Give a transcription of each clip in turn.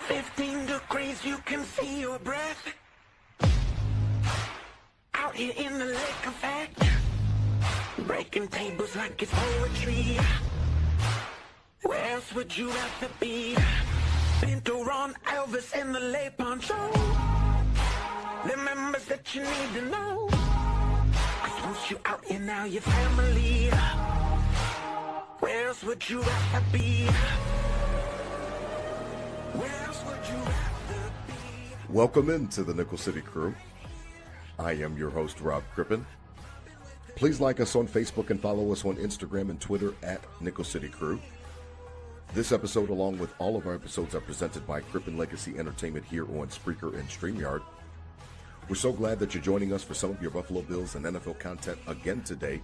15 degrees, you can see your breath. Out here in the lake effect, breaking tables like it's poetry. Where else would you rather be? Pinto, Ron, Elvis in the lay poncho. The members that you need to know. 'Cause once you out here now, your family. Where else would you rather be? Where else would you rather be? Welcome into the Nickel City Crew. I am your host, Rob Crippen. Please like us on Facebook and follow us on Instagram and Twitter at Nickel City Crew. This episode, along with all of our episodes, are presented by Crippen Legacy Entertainment here on Spreaker and StreamYard. We're so glad that you're joining us for some of your Buffalo Bills and NFL content again today.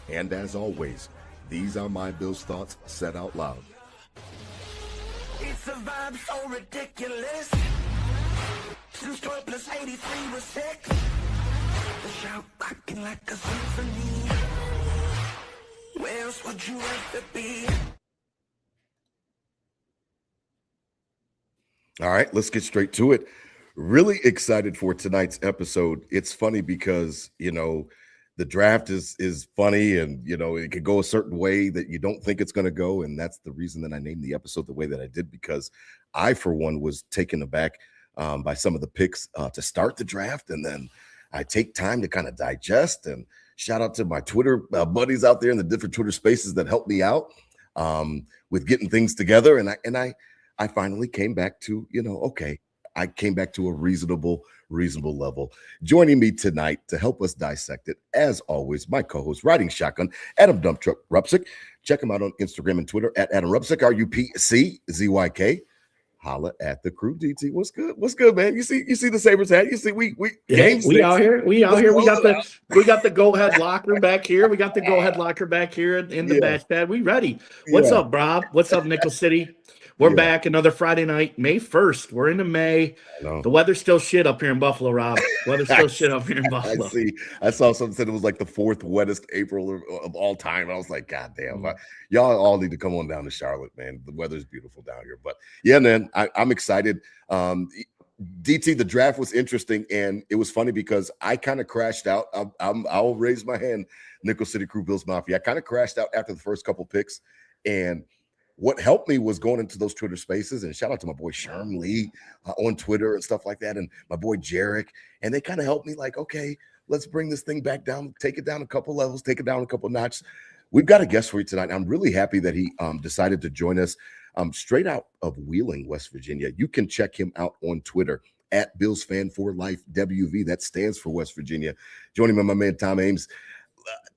And as always, these are my Bills thoughts said out loud. It's a vibe so ridiculous. Since 12 plus 83 was 6. The shout rocking like a symphony. Where else would you rather be? All right, let's get straight to it. Really excited for tonight's episode. It's funny because, the draft is funny and, it could go a certain way that you don't think it's going to go. And that's the reason that I named the episode the way that I did, because I, for one, was taken aback by some of the picks to start the draft. And then I take time to kind of digest, and shout out to my Twitter buddies out there in the different Twitter spaces that helped me out with getting things together. And I finally came back to, okay, I came back to a reasonable level. Joining me tonight to help us dissect it, as always, my co-host, Riding Shotgun, Adam Dump Truck Rupsick. Check him out on Instagram and Twitter at Adam Rupsick, RUPCZYK. Holla at the crew, DT. What's good? What's good, man? You see the Sabres hat? You see we out here. We got the go ahead locker back here. We got the go ahead locker back here in the batch pad. We ready. What's up, Rob? What's up, Nickel City? We're back another Friday night, May 1st. We're into May. The weather's still shit up here in Buffalo, Rob. Weather's still shit up here in Buffalo. I saw something said it was like the fourth wettest April of all time. I was like, God damn, y'all all need to come on down to Charlotte, man. The weather's beautiful down here. But yeah, man, I'm excited. DT, the draft was interesting, and it was funny because I kind of crashed out. I'll raise my hand, Nickel City Crew, Bills Mafia. I kind of crashed out after the first couple picks, and what helped me was going into those Twitter spaces, and shout out to my boy Sherm Lee on Twitter and stuff like that, and my boy Jarek, and they kind of helped me like, okay, let's bring this thing back down, take it down a couple levels, take it down a couple notches. We've got a guest for you tonight. I'm really happy that he decided to join us straight out of Wheeling, West Virginia. You can check him out on Twitter at Bills Fan for Life WV. That stands for West Virginia. Joining me, my man Tom Ames.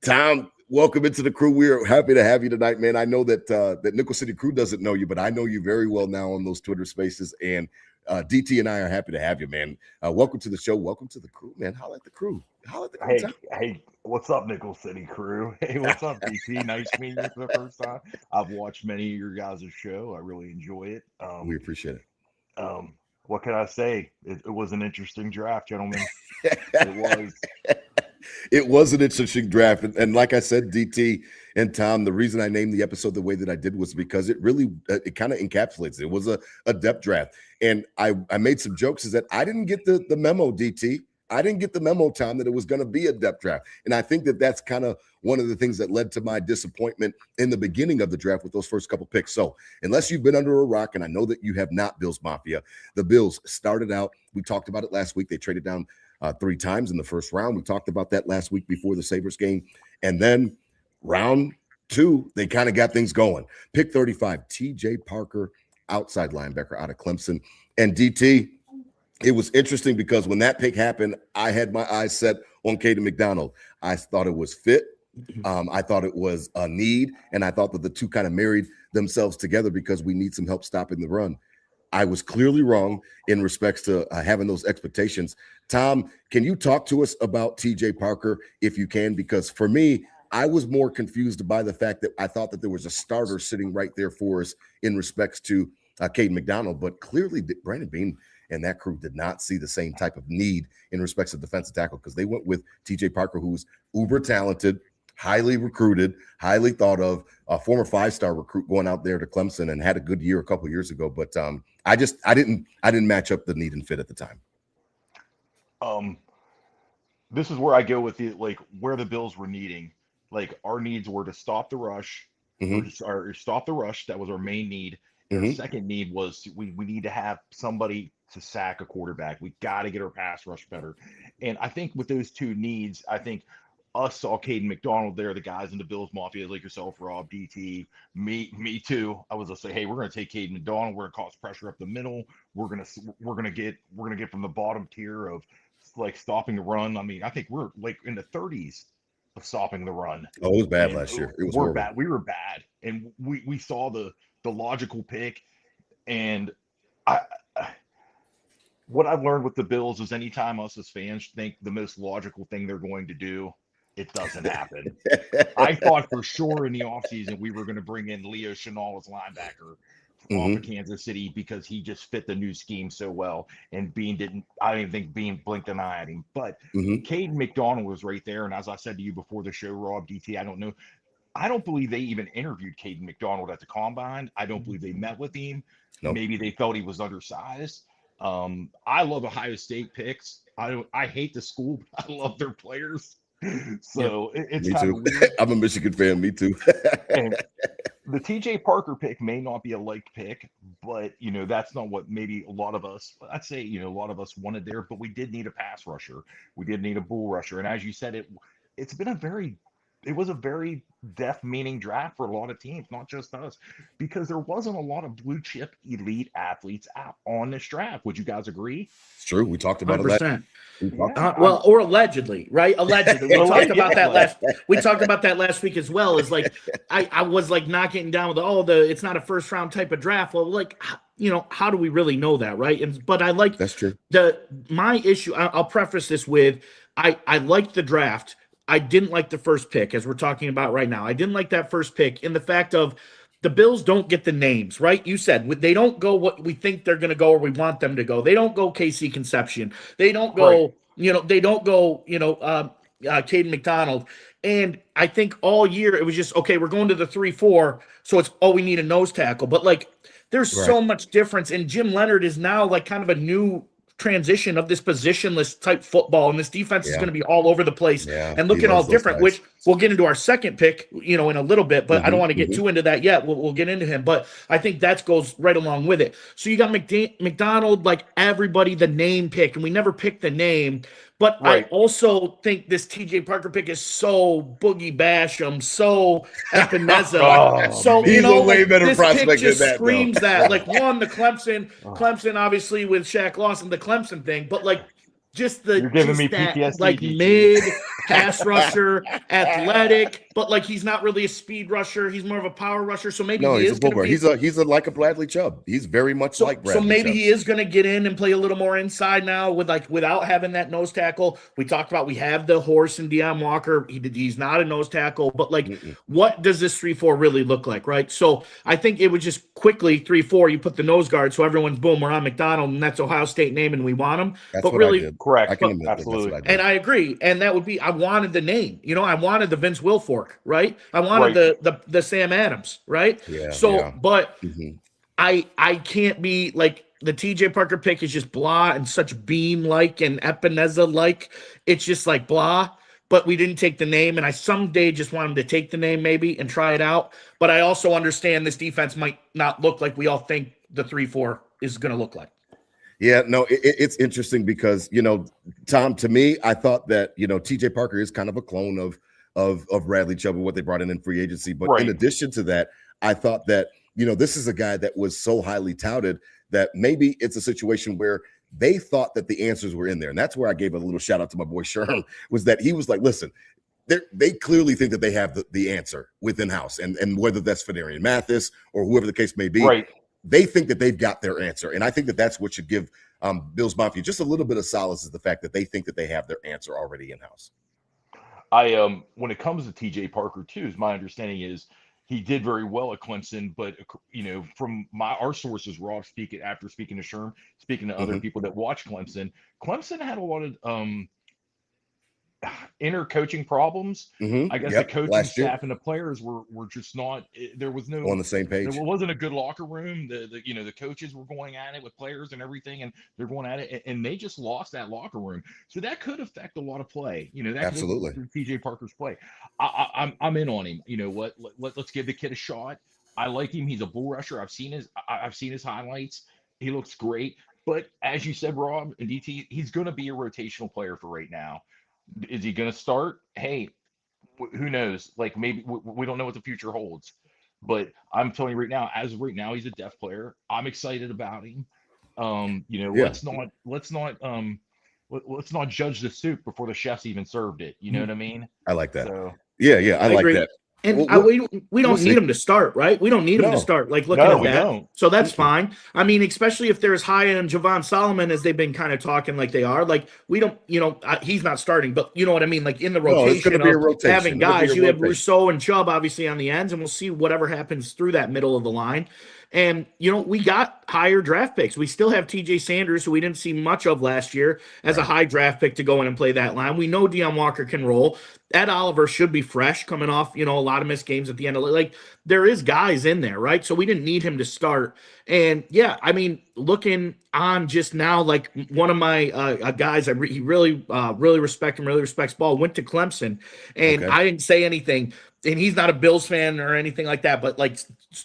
Tom, welcome into the crew. We're happy to have you tonight, man. I know that that Nickel City Crew doesn't know you, but I know you very well now on those Twitter spaces. And DT and I are happy to have you, man. Welcome to the show. Welcome to the crew, man. Holla at the crew. Hey, what's up, Nickel City Crew? Hey, what's up, DT? Nice meeting you for the first time. I've watched many of your guys' show. I really enjoy it. We appreciate it. What can I say? It was an interesting draft, gentlemen. It was. It was an interesting draft. And like I said, DT and Tom, the reason I named the episode the way that I did was because it really, it kind of encapsulates it. It was a depth draft. And I made some jokes is that I didn't get the memo, DT. I didn't get the memo, Tom, that it was going to be a depth draft. And I think that that's kind of one of the things that led to my disappointment in the beginning of the draft with those first couple picks. So unless you've been under a rock, and I know that you have not, Bills Mafia, the Bills started out, we talked about it last week. They traded down 3 times in the first round. We talked about that last week before the Sabres game. And then round 2, they kind of got things going. Pick 35, TJ Parker, outside linebacker out of Clemson. And DT, it was interesting because when that pick happened, I had my eyes set on Caden McDonald. I thought it was fit. I thought it was a need. And I thought that the two kind of married themselves together because we need some help stopping the run. I was clearly wrong in respects to having those expectations. Tom, can you talk to us about TJ Parker if you can? Because for me, I was more confused by the fact that I thought that there was a starter sitting right there for us in respects to Caden McDonald, but clearly Brandon Beane and that crew did not see the same type of need in respects of defensive tackle because they went with TJ Parker, who's uber talented, highly recruited, highly thought of, a former 5-star recruit going out there to Clemson and had a good year a couple of years ago. But I didn't match up the need and fit at the time. This is where I go with where the Bills were needing. Like our needs were to stop the rush, or stop the rush. That was our main need. Our second need was we need to have somebody to sack a quarterback. We got to get our pass rush better. And I think with those two needs, I think us saw Caden McDonald there, the guys in the Bills Mafia, like yourself, Rob, DT, me too. I was gonna say, hey, we're gonna take Caden McDonald. We're gonna cause pressure up the middle. We're gonna get from the bottom tier of like stopping the run. I mean, I think we're like in the 30s of stopping the run. Oh, it was bad last year. It was horrible. Bad. We were bad, and we saw the logical pick. And what I've learned with the Bills is anytime us as fans think the most logical thing they're going to do, it doesn't happen. I thought for sure in the offseason we were going to bring in Leo Chenal as linebacker off of Kansas City because he just fit the new scheme so well. And I didn't think Bean blinked an eye at him. But Caden McDonald was right there. And as I said to you before the show, Rob, DT, I don't believe they even interviewed Caden McDonald at the combine. I don't believe they met with him. Nope. Maybe they felt he was undersized. I love Ohio State picks. I hate the school, but I love their players. So it's kind of weird. I'm a Michigan fan. Me too. And the TJ Parker pick may not be a liked pick, but that's not what maybe a lot of us, I'd say, a lot of us wanted there, but we did need a pass rusher. We did need a bull rusher. And as you said, it was a very death-meaning draft for a lot of teams, not just us, because there wasn't a lot of blue-chip elite athletes out on this draft. Would you guys agree? It's true. We talked about 100%. Well, or allegedly, right? Allegedly. We talked about that last week as well. Is like I was like not getting down with it's not a first-round type of draft. Well, like how do we really know that, right? But I like that's true. My issue. I'll preface this with I liked the draft. I didn't like the first pick, as we're talking about right now. I didn't like that first pick in the fact of the Bills don't get the names, right? You said they don't go what we think they're going to go or we want them to go. They don't go KC Concepcion. They don't go, they don't go, Caden McDonald. And I think all year it was just, okay, we're going to the 3-4. So it's, we need a nose tackle. But like, there's so much difference. And Jim Leonhard is now like kind of a new transition of this positionless type football, and this defense is going to be all over the place and looking all different, which we'll get into our second pick, in a little bit, but I don't want to get too into that yet. We'll get into him, but I think that goes right along with it. So you got McDonald, like everybody, the name pick, and we never picked the name. But I also think this TJ Parker pick is so Boogie Basham, so Epineza. So he's a way better this prospect pick just than that, screams that. Like the Clemson obviously with Shaq Lawson, the Clemson thing, but like just you're giving me PTSD, like mid pass rusher, athletic, but like he's not really a speed rusher. He's more of a power rusher. So maybe he's a bull. He's like a Bradley Chubb. He's very much like Bradley. So maybe Chubb. He is going to get in and play a little more inside now without having that nose tackle. We talked about we have the horse and Deion Walker. He's not a nose tackle, but like what does this 3-4 really look like, right? So I think it would just quickly 3-4. You put the nose guard, so everyone's boom. We're on McDonald, and that's Ohio State name, and we want him. That's but what really, I did. Correct. I can admit absolutely. And I agree. And that would be, I wanted the name, I wanted the Vince Wilfork, right? I wanted the Sam Adams, right? Yeah. But I can't be like the TJ Parker pick is just blah and such Beam-like and Epineza-like. It's just like blah, but we didn't take the name. And I someday just want him to take the name maybe and try it out. But I also understand this defense might not look like we all think the 3-4 is going to look like. Yeah, no, it's interesting because, Tom, to me, I thought that, TJ Parker is kind of a clone of Bradley Chubb and what they brought in free agency. But in addition to that, I thought that, this is a guy that was so highly touted that maybe it's a situation where they thought that the answers were in there. And that's where I gave a little shout out to my boy Sherm, was that he was like, listen, they clearly think that they have the answer within house. And whether that's Phidarian Mathis or whoever the case may be, they think that they've got their answer. And I think that that's what should give Bills Mafia just a little bit of solace, is the fact that they think that they have their answer already in-house. When it comes to TJ Parker too, my understanding is he did very well at Clemson, but from our sources, Rob speaking to Sherm, speaking to other people that watch Clemson had a lot of inner coaching problems. I guess the Yep. coaching Last year staff and the players were just not. There was no. on the same There page. wasn't a good locker room. The coaches were going at it with players and everything, and they're going at it, and they just lost that locker room. So that could affect a lot of play. That could Absolutely. affect TJ Parker's play. I'm in on him. You know what? Let's give the kid a shot. I like him. He's a bull rusher. I've seen his highlights. He looks great. But as you said, Rob and DT, he's going to be a rotational player for right now. Is he going to start? Hey, who knows? Like maybe we don't know what the future holds. But I'm telling you right now, as of right now, he's a depth player. I'm excited about him. Yeah. Let's not judge the soup before the chefs even served it. You know what I mean? I like that. So Yeah, I like agree. that. And we don't we'll need see. him to start, right? We don't need him No. to start. Like looking No, at we that, don't. so that's fine. I mean, especially if they're as high on Javon Solomon as they've been kind of talking like they are. Like we don't, he's not starting, but you know what I mean. Like in the No, it's rotation, gonna be a of rotation. having It'll be guys, a you have rotation. Rousseau and Chubb obviously on the ends, and we'll see whatever happens through that middle of the line. And, we got higher draft picks. We still have TJ Sanders, who we didn't see much of last year, as a high draft pick to go in and play that line. We know Deion Walker can roll. Ed Oliver should be fresh coming off, a lot of missed games at the end of like there is guys in there, right? So we didn't need him to start. And yeah, I mean, looking on just now, like one of my guys, he really respect him, really respects ball, went to Clemson, and I didn't say anything. And he's not a Bills fan or anything like that, but like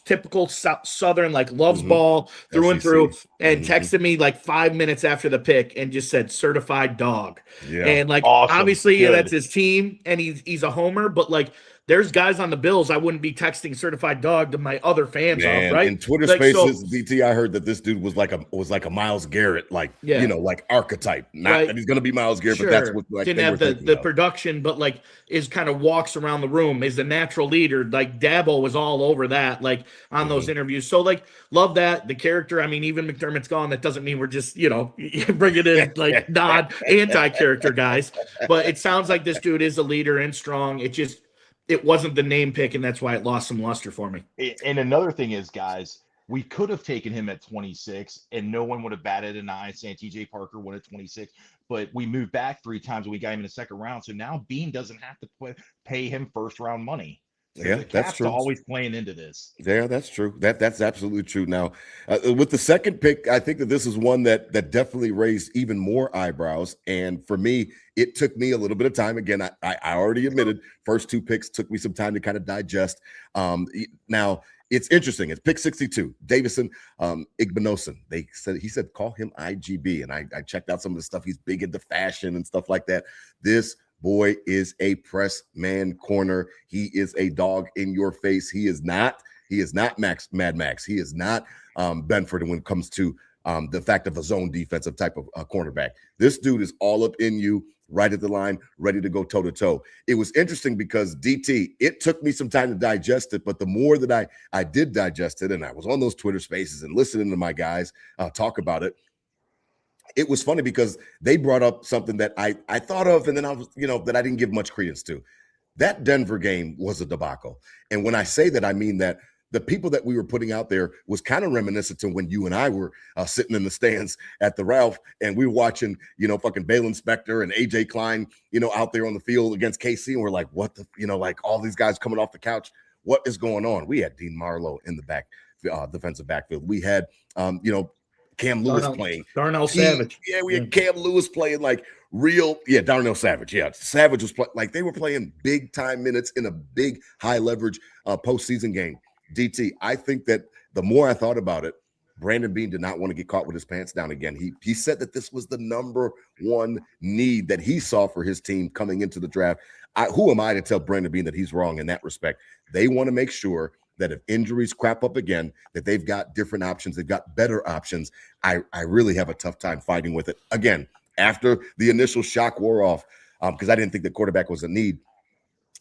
typical Southern, like loves ball through and through, and texted me like 5 minutes after the pick and just said certified dog. Yeah. And like, Awesome. obviously Good. that's his team and he's a homer, but like there's guys on the Bills I wouldn't be texting certified dog to my other fans Man, off, right? in Twitter Like, Spaces, DT, I heard that this dude was like a Myles Garrett, like like archetype. Not that he's gonna be Myles Garrett, but that's what like, didn't have the production, but like is kind of walks around the room, is the natural leader. Like Dabo was all over that, like on those interviews. So like love that the character. I mean, even McDermott's gone. That doesn't mean we're just bringing in like anti-character guys. But it sounds like this dude is a leader and strong. It wasn't the name pick, and that's why it lost some luster for me. And another thing is, guys, we could have taken him at 26, and no one would have batted an eye saying TJ Parker won at 26. But we moved back 3 times, and we got him in the second round. So now Bean doesn't have to pay him first-round money. So Yeah, the that's Caps true. are always playing into this. Yeah, that's true. That's absolutely true. Now, with the second pick, I think that this is one that definitely raised even more eyebrows. And for me, it took me a little bit of time. Again, I already admitted first 2 picks took me some time to kind of digest. Now, it's interesting. It's pick 62, Davison Igbinosun. He said call him IGB, and I checked out some of the stuff. He's big into fashion and stuff like that. This boy is a press man corner. He is a dog in your face. He is not Mad Max. He is not Benford when it comes to the fact of a zone defensive type of cornerback. This dude is all up in you, right at the line, ready to go toe to toe. It was interesting because DT, it took me some time to digest it, but the more that I did digest it, and I was on those Twitter Spaces and listening to my guys talk about it, it was funny because they brought up something that I thought of, and then I was, that I didn't give much credence to. That Denver game was a debacle. And when I say that, I mean that the people that we were putting out there was kind of reminiscent to when you and I were sitting in the stands at the Ralph, and we were watching, fucking Balen Spector and AJ Klein, out there on the field against KC. And we're like, what like all these guys coming off the couch. What is going on? We had Dean Marlowe in the back, defensive backfield. We had, Cam Lewis playing. Darnell Savage. We had Cam Lewis playing like real. Yeah, Darnell Savage. Yeah, Savage was like they were playing big time minutes in a big high leverage postseason game. DT, I think that the more I thought about it, Brandon Beane did not want to get caught with his pants down again. He said that this was the number one need that he saw for his team coming into the draft. Who am I to tell Brandon Beane that he's wrong in that respect? They want to make sure that if injuries crop up again, that they've got different options. They've got better options. I really have a tough time fighting with it. Again, after the initial shock wore off, because I didn't think the quarterback was a need,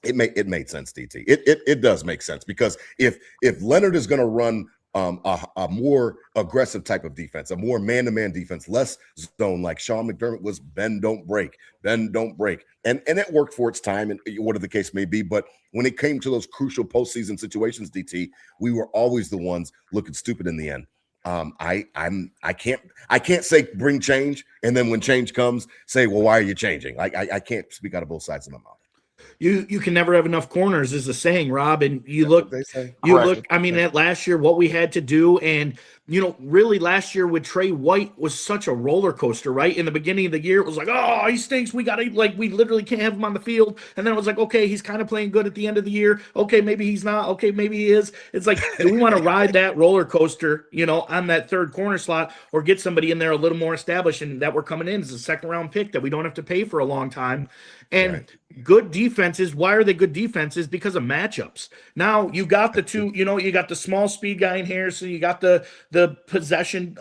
it made sense, DT. It does make sense because if Leonard is going to run a more aggressive type of defense, a more man-to-man defense, less zone, like Sean McDermott was bend, don't break. And it worked for its time and whatever the case may be. But when it came to those crucial postseason situations, DT, we were always the ones looking stupid in the end. I can't say bring change, and then when change comes, say, well, why are you changing? I can't speak out of both sides of my mouth. You can never have enough corners is the saying, Rob. And you That's look, what they say. you Correct. look, I mean, at last year, what we had to do. And, really last year with Trey White was such a roller coaster, right? In the beginning of the year, it was like, oh, he stinks. We literally can't have him on the field. And then it was like, okay, he's kind of playing good at the end of the year. Okay, maybe he's not. Okay, maybe he is. It's like, do we want to ride that roller coaster, on that third corner slot, or get somebody in there a little more established and that we're coming in as a second round pick that we don't have to pay for a long time? And good defenses, why are they good defenses? Because of matchups. Now you got the two, you got the small speed guy in Harrison, you got the possession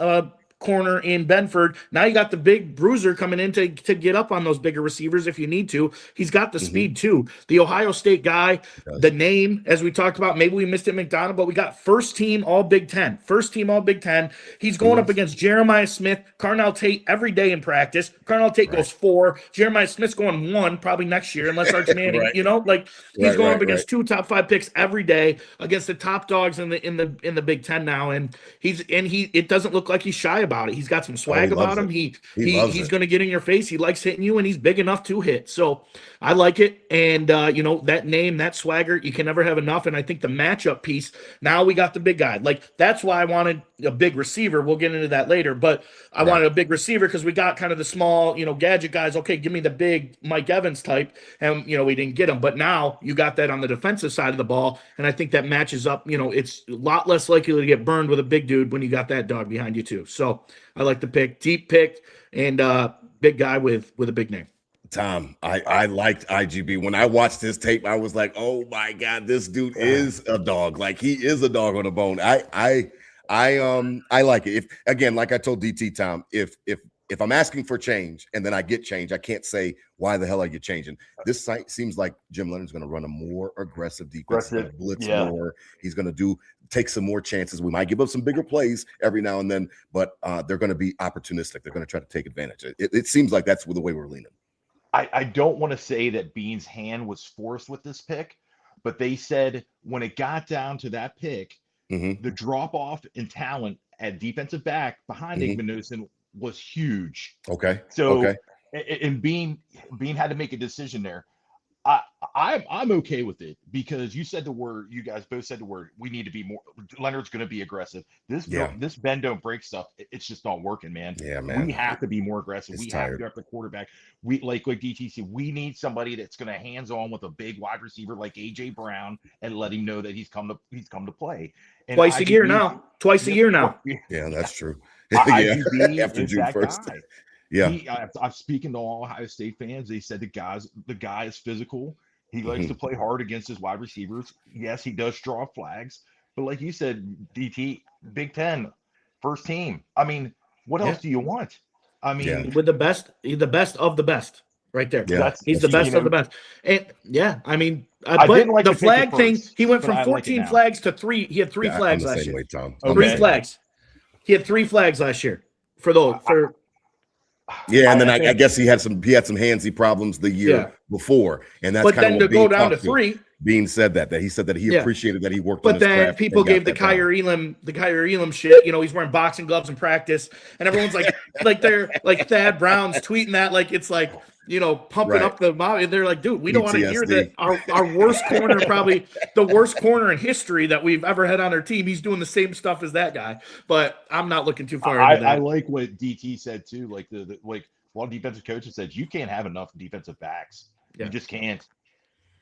corner in Benford. Now you got the big bruiser coming in to get up on those bigger receivers if you need to. He's got the speed too. The Ohio State guy, the name, as we talked about, maybe we missed it, McDonald, but we got first team All Big Ten. First team All Big Ten. He's going up against Jeremiah Smith, Carnell Tate every day in practice. Carnell Tate goes 4. Jeremiah Smith's going 1 probably next year, unless Arch Manning, he's going up against 2 top 5 picks every day against the top dogs in the Big Ten now. And it doesn't look like he's shy about it. He's got some swag about him. He's going to get in your face. He likes hitting you, and he's big enough to hit. So I like it. And, that name, that swagger, you can never have enough. And I think the matchup piece, now we got the big guy. Like, that's why I wanted a big receiver. We'll get into that later. But I wanted a big receiver because we got kind of the small, gadget guys. Okay, give me the big Mike Evans type. And, we didn't get him. But now you got that on the defensive side of the ball. And I think that matches up. It's a lot less likely to get burned with a big dude when you got that dog behind you, too. So I like the pick, deep pick, and big guy with a big name. Tom, I liked IGB. When I watched his tape, I was like, oh my God, this dude is a dog. Like, he is a dog on a bone. I like it. If, again, like I told DT, Tom, if I'm asking for change and then I get change, I can't say, why the hell are you changing? This site seems like Jim Leonard's going to run a more aggressive defense, blitz more. He's going to take some more chances. We might give up some bigger plays every now and then, but they're going to be opportunistic. They're going to try to take advantage. It seems like that's the way we're leaning. I don't want to say that Bean's hand was forced with this pick, but they said when it got down to that pick, the drop off in talent at defensive back behind Aikman Newson was huge. Okay. So, and Bean had to make a decision there. I'm okay with it because you guys both said the word, we need to be more, Leonard's going to be aggressive. This bend don't break stuff. It's just not working, man. Yeah, man. We have to be more aggressive. It's we tired. have to go after the quarterback. We like DTC, we need somebody that's going to hands on with a big wide receiver like AJ Brown and let him know that he's come to play. And Twice a year now. Yeah, that's true. After June 1st. Guy. Yeah. I'm speaking to all Ohio State fans. They said the guy is physical. He likes to play hard against his wide receivers. Yes, he does draw flags, but like you said, DT, Big Ten, first team. I mean, what else do you want? I mean, with the best of the best, right there. Yeah, he's the best of the best. And I mean, I but didn't like the to pick flag it thing, first, he went but from I like it 14 now. flags to 3. He had 3 flags last year. Way, Tom. Okay. 3 flags. He had 3 flags last year and then I guess he had some handsy problems the year before, and that's kind of what to go down to 3. Bean said that he said that he appreciated that he worked. But on his then craft people gave the Kyrie Elam shit. He's wearing boxing gloves in practice, and everyone's like they're like Thad Brown's tweeting that like it's like pumping up the mob. And they're like, dude, we don't want to hear that our worst corner, probably the worst corner in history that we've ever had on our team. He's doing the same stuff as that guy. But I'm not looking too far into that. I like what DT said too. Like a lot of defensive coaches said, you can't have enough defensive backs. Yeah. You just can't.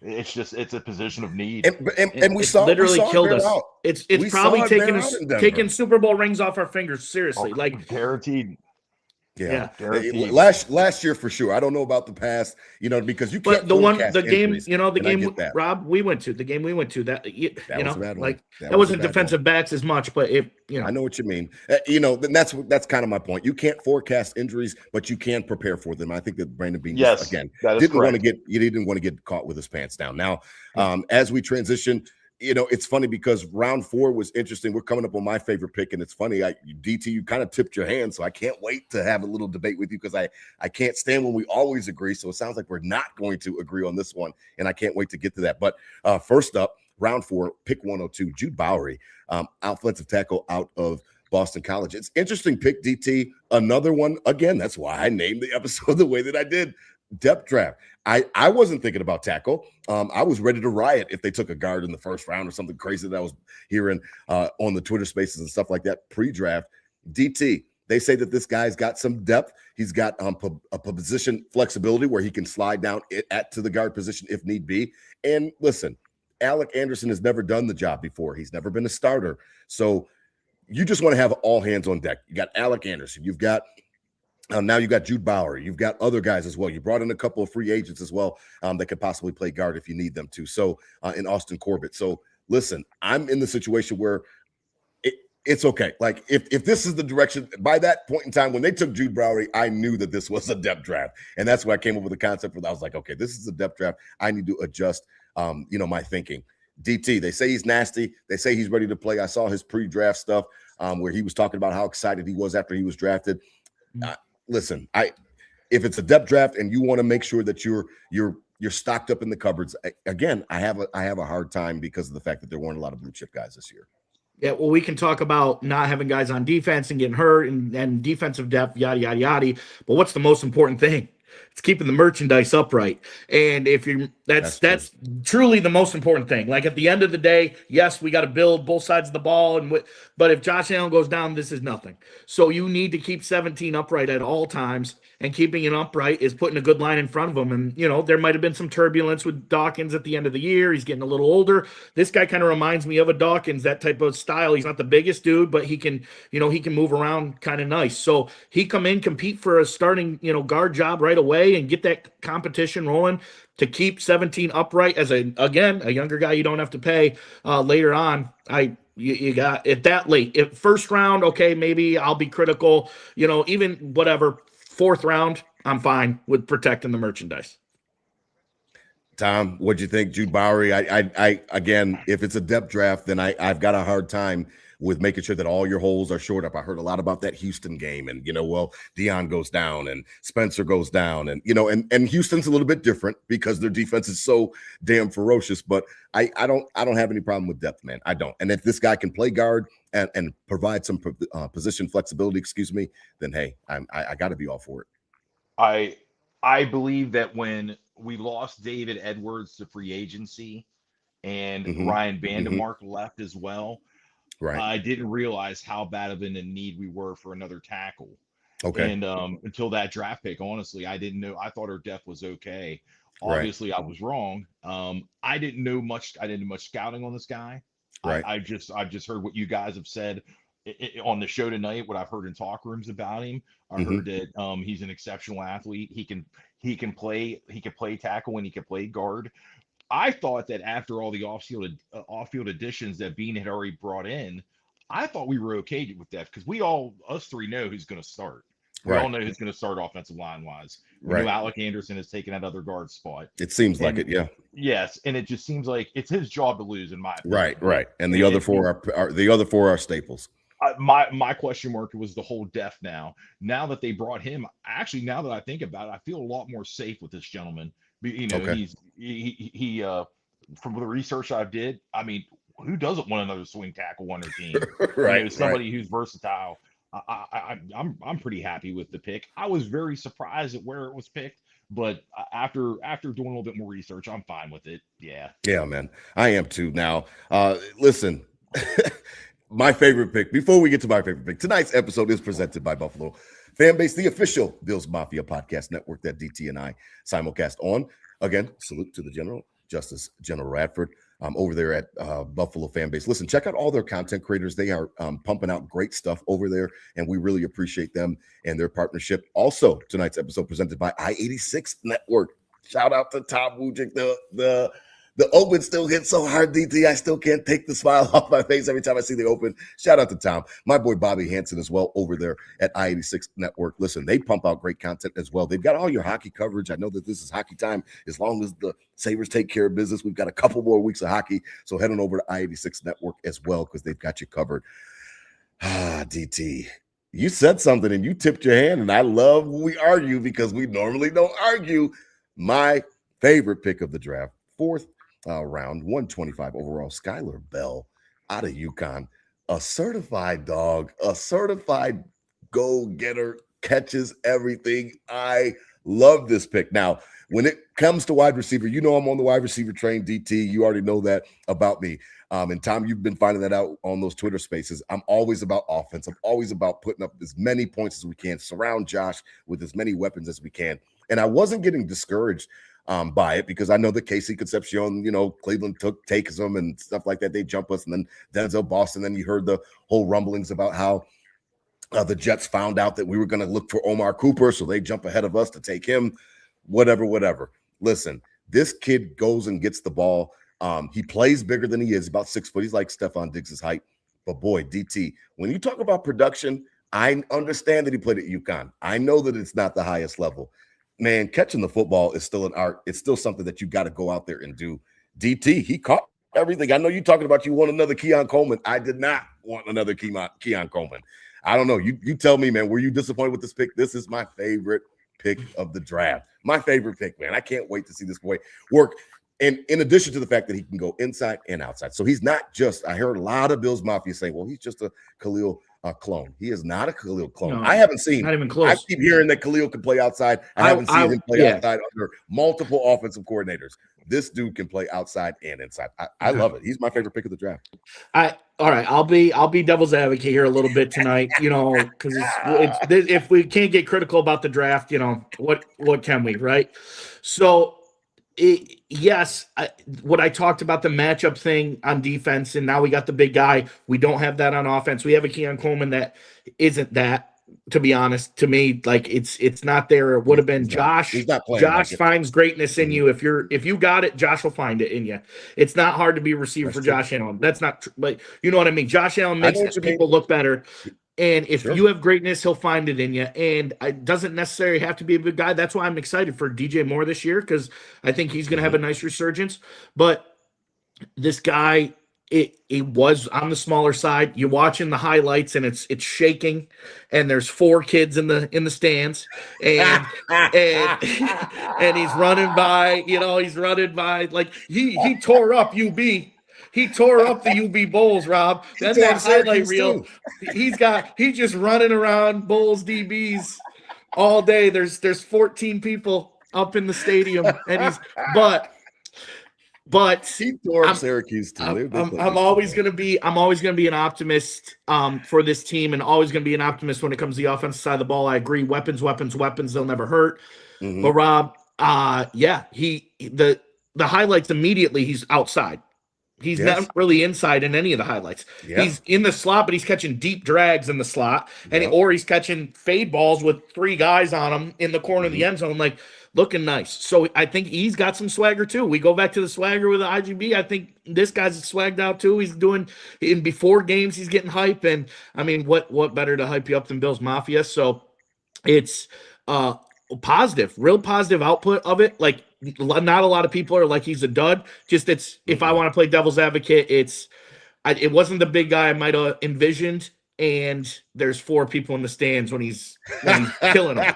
It's a position of need. And we saw literally killed us. Out. It's probably taking Super Bowl rings off our fingers. Seriously, guaranteed. Yeah. Last year for sure. I don't know about the past, because you can't. But the game, Rob, we went to that was a bad one. That wasn't defensive backs as much, but I know what you mean. That's kind of my point. You can't forecast injuries, but you can prepare for them. I think that Brandon Beane didn't want to get caught with his pants down. Now, as we transition. It's funny because round 4 was interesting. We're coming up on my favorite pick, and it's funny. DT, you kind of tipped your hand, so I can't wait to have a little debate with you because I can't stand when we always agree. So it sounds like we're not going to agree on this one, and I can't wait to get to that. But first up, round 4, pick 102, Jude Bowery, offensive tackle out of Boston College. It's interesting pick, DT. Another one, again, that's why I named the episode the way that I did. Depth draft. I wasn't thinking about tackle. I was ready to riot if they took a guard in the first round or something crazy that I was hearing on the Twitter spaces and stuff like that pre-draft. DT, they say that this guy's got some depth. He's got a position flexibility where he can slide down to the guard position if need be. And listen, Alec Anderson has never done the job before. He's never been a starter. So you just want to have all hands on deck. You got Alec Anderson. You've got now you got Jude Bowery. You've got other guys as well. You brought in a couple of free agents as well that could possibly play guard if you need them to. So in Austin Corbett. So listen, I'm in the situation where it's okay. Like if this is the direction, by that point in time when they took Jude Bowery, I knew that this was a depth draft, and that's why I came up with the concept. I was like, okay, this is a depth draft. I need to adjust, my thinking. DT, they say he's nasty. They say he's ready to play. I saw his pre-draft stuff where he was talking about how excited he was after he was drafted. Listen, if it's a depth draft and you want to make sure that you're stocked up in the cupboards, again, I have a hard time because of the fact that there weren't a lot of blue chip guys this year. Yeah, well, we can talk about not having guys on defense and getting hurt and defensive depth, yada, yada, yada. But what's the most important thing? It's keeping the merchandise upright. And if you're that's truly the most important thing. Like at the end of the day, yes, we got to build both sides of the ball. But if Josh Allen goes down, this is nothing. So you need to keep 17 upright at all times. And keeping it upright is putting a good line in front of him. And, there might have been some turbulence with Dawkins at the end of the year. He's getting a little older. This guy kind of reminds me of a Dawkins, that type of style. He's not the biggest dude, but he can move around kind of nice. So he come in, compete for a starting, guard job right away and get that competition rolling to keep 17 upright as a younger guy you don't have to pay later on. You got it that late. If first round, okay, maybe I'll be critical, even whatever. Fourth round, I'm fine with protecting the merchandise. Tom, what'd you think, Jude Bowery? I again, if it's a depth draft, then I've got a hard time with making sure that all your holes are shored up. I heard a lot about that Houston game, and Deion goes down and Spencer goes down, and and Houston's a little bit different because their defense is so damn ferocious. But I don't have any problem with depth, man. I don't. And if this guy can play guard and provide some position flexibility, then hey, I got to be all for it. I believe that when we lost David Edwards to free agency and Ryan Vandemark left as well, right, I didn't realize how bad of a need we were for another tackle. Okay. And until that draft pick, honestly, I didn't know. I thought our depth was okay. Obviously, I was wrong. I didn't know much. I didn't do much scouting on this guy. Right. I've just heard what you guys have said on the show tonight. What I've heard in talk rooms about him. I heard that he's an exceptional athlete. He can play tackle and he can play guard. I thought that after all the off-field additions that Bean had already brought in, I thought we were okay with that because us three know who's going to start. We all know who's going to start offensive line-wise. We know Alec Anderson has taken that other guard spot. It seems like it, yeah. Yes, and it just seems like it's his job to lose, in my opinion. Right. And the other four are staples. My question mark was the whole depth now. Now that they brought him, actually, now that I think about it, I feel a lot more safe with this gentleman. He from the research I did, I mean, who doesn't want another swing tackle on their team? Somebody who's versatile. I'm pretty happy with the pick. I was very surprised at where it was picked, but after doing a little bit more research, I'm fine with it. Yeah, man, I am too. Now, listen, my favorite pick. Before we get to my favorite pick, tonight's episode is presented by Buffalo Fanbase, the official Bills Mafia podcast network that DT and I simulcast on. Again, salute to the General Radford. Over there at Buffalo Fanbase. Listen, check out all their content creators. They are pumping out great stuff over there, and we really appreciate them and their partnership. Also, tonight's episode presented by I-86 Network. Shout out to Tom Wujik. The open still hits so hard, DT. I still can't take the smile off my face every time I see the open. Shout out to Tom. My boy Bobby Hansen as well over there at I-86 Network. Listen, they pump out great content as well. They've got all your hockey coverage. I know that this is hockey time. As long as the Sabres take care of business, we've got a couple more weeks of hockey. So head on over to I-86 Network as well because they've got you covered. DT, you said something and you tipped your hand, and I love when we argue because we normally don't argue. My favorite pick of the draft, fourth round, 125 overall, Skylar Bell out of UConn. a certified dog, a certified go-getter, catches everything. I love this pick. Now, when it comes to wide receiver, you know I'm on the wide receiver train, DT. You already know that about me. And Tom, you've been finding that out on those Twitter spaces. I'm always about offense. I'm always about putting up as many points as we can, surround Josh with as many weapons as we can. And I wasn't getting discouraged by it because I know that Casey Concepcion, Cleveland takes them and stuff like that. They jump us, and then Denzel Boston. Then you heard the whole rumblings about how the Jets found out that we were going to look for Omar Cooper, so they jump ahead of us to take him. Whatever. Listen, this kid goes and gets the ball. He plays bigger than he is, about 6 foot. He's like Stephon Diggs' height. But boy, DT, when you talk about production, I understand that he played at UConn. I know that it's not the highest level. Man, catching the football is still an art. It's still something that you got to go out there and do. DT, he caught everything. I know you talking about you want another Keon Coleman. I did not want another Keon Coleman. I don't know. You tell me, man, were you disappointed with this pick? This is my favorite pick of the draft. My favorite pick, man. I can't wait to see this boy work. And in addition to the fact that he can go inside and outside. So he's not just, I heard a lot of Bills Mafia saying, well, he's just a Khalil clone. He is not a Khalil clone. No, I haven't seen. Not even close. I keep hearing that Khalil can play outside. I haven't seen him play outside under multiple offensive coordinators. This dude can play outside and inside. I love it. He's my favorite pick of the draft. All right. I'll be devil's advocate here a little bit tonight, because if we can't get critical about the draft, what can we, right? So what I talked about the matchup thing on defense, and now we got the big guy. We don't have that on offense. We have a Keon Coleman that isn't that. To be honest, to me, like it's not there. It would have been Josh. He's not playing. Josh finds greatness in you. If you got it, Josh will find it in you. It's not hard to be a receiver for Josh Allen. That's not true, but you know what I mean. Josh Allen makes people look better. And if you have greatness, he'll find it in you. And it doesn't necessarily have to be a big guy. That's why I'm excited for DJ Moore this year, because I think he's going to have a nice resurgence. But this guy, it was on the smaller side. You're watching the highlights, and it's shaking. And there's 4 kids in the stands, and and he's running by. He's running by like he tore up UB. He tore up the UB Bulls, Rob. That's that highlight reel. He's just running around Bulls DBs all day. There's 14 people up in the stadium, and but he tore up Syracuse too. I'm always gonna be an optimist for this team, and always gonna be an optimist when it comes to the offensive side of the ball. I agree. Weapons. They'll never hurt. Mm-hmm. But Rob, the highlights immediately. He's outside. He's not really inside in any of the highlights. Yeah. He's in the slot, but he's catching deep drags in the slot, or he's catching fade balls with 3 guys on him in the corner of the end zone, like looking nice. So I think he's got some swagger too. We go back to the swagger with the IGB. I think this guy's swagged out too. He's doing before games. He's getting hype, and I mean, what better to hype you up than Bills Mafia? So it's positive, real positive output of it. Like, not a lot of people are like he's a dud. Just if I want to play devil's advocate, it wasn't the big guy I might have envisioned. And there's 4 people in the stands when he's killing them.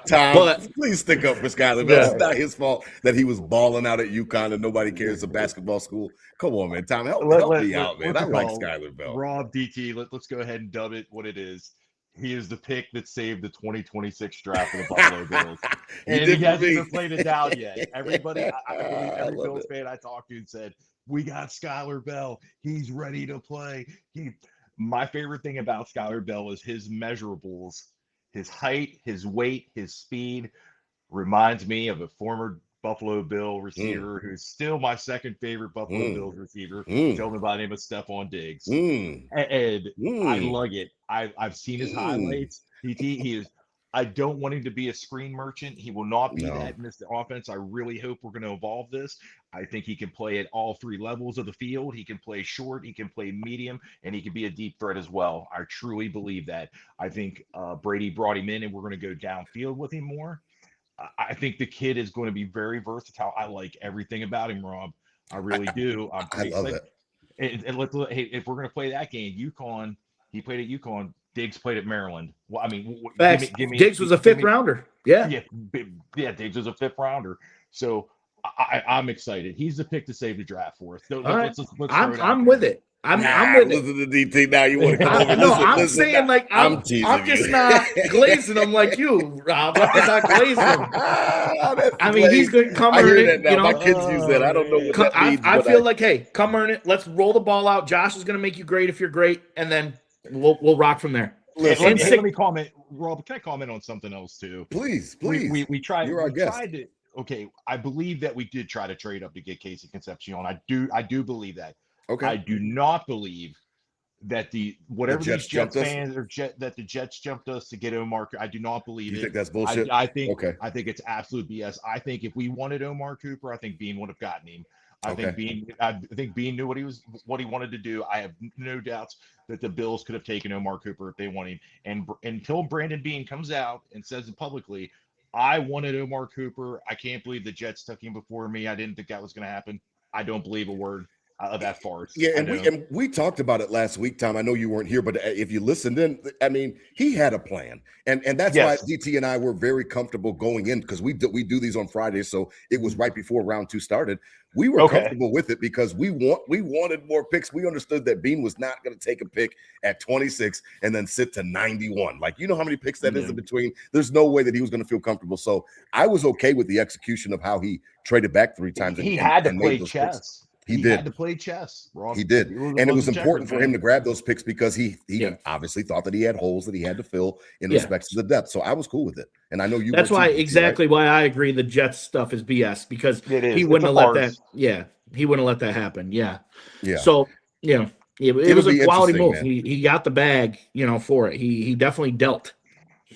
Tom, please stick up for Skyler Bell. It's not his fault that he was balling out at UConn and nobody cares. It's a basketball school. Come on, man. Tom, help me out, man. I like Skyler Bell. Rob, DT, let's go ahead and dub it what it is. He is the pick that saved the 2026 draft for the Buffalo Bills. And he hasn't even played it down yet. Everybody, every Bills fan I talked to said, we got Skyler Bell. He's ready to play. My favorite thing about Skyler Bell is his measurables, his height, his weight, his speed. Reminds me of a former Buffalo Bill receiver who's still my second favorite Buffalo Bills receiver, gentleman by the name of Stephon Diggs. And I like it. I've seen his highlights. He is. I don't want him to be a screen merchant. He will not be that in this offense. I really hope we're going to evolve this. I think he can play at all 3 levels of the field. He can play short, he can play medium, and he can be a deep threat as well. I truly believe that. I think Brady brought him in, and we're going to go downfield with him more. I think the kid is going to be very versatile. I like everything about him, Rob. I really do. I love it. And if we're going to play that game, UConn, he played at UConn. Diggs played at Maryland. Well, I mean, Diggs was a 5th rounder. Yeah, Diggs was a 5th rounder. So I'm excited. He's the pick to save the draft for us. So I'm with it. I'm with it. Listen to DT now. You want to come over? No, Listen, I'm listen. saying like I'm teasing just you. not glazing them like you, Rob. I'm just not glazing them. I mean, he's good. Come I earn hear it. that now. You know, My kids use that. I don't know what that means. I but feel like, hey, come earn it. Let's roll the ball out. Josh is going to make you great if you're great, and then we'll rock from there. Listen, Let me comment, Rob. Can I comment on something else too? please. We tried. You're our guest. Tried to. Okay, I believe that we did try to trade up to get Casey Concepcion. I do believe that. Okay. I do not believe that whatever Jets these Jets jumped us? fans or that the Jets jumped us to get Omar. I do not believe You it. think that's bullshit? I think Okay. I think it's absolute BS. I think if we wanted Omar Cooper, I think Bean would have gotten him. I think Bean knew what he wanted to do. I have no doubts that the Bills could have taken Omar Cooper if they wanted him. And until Brandon Bean comes out and says it publicly, I wanted Omar Cooper. I can't believe the Jets took him before me. I didn't think that was going to happen. I don't believe a word of that farce. Yeah, and we talked about it last week, Tom. I know you weren't here, but if you listened in, I mean, he had a plan, and that's why DT and I were very comfortable going in because we do these on Fridays, so it was right before round 2 started. We were comfortable with it because we wanted more picks. We understood that Bean was not going to take a pick at 26 and then sit to 91. Like, you know how many picks that is in between? There's no way that he was going to feel comfortable. So I was okay with the execution of how he traded back 3 times. He had to play chess. Picks. He did. Had to play chess, Rob. He did. And it was important for him to grab those picks because he obviously thought that he had holes that he had to fill in respect to the depth. So I was cool with it. And I know you That's why why I agree the Jets stuff is BS because he wouldn't have let that. Yeah. He wouldn't have let that happen. Yeah. Yeah. So, it was a quality move. He got the bag, for it. He definitely dealt.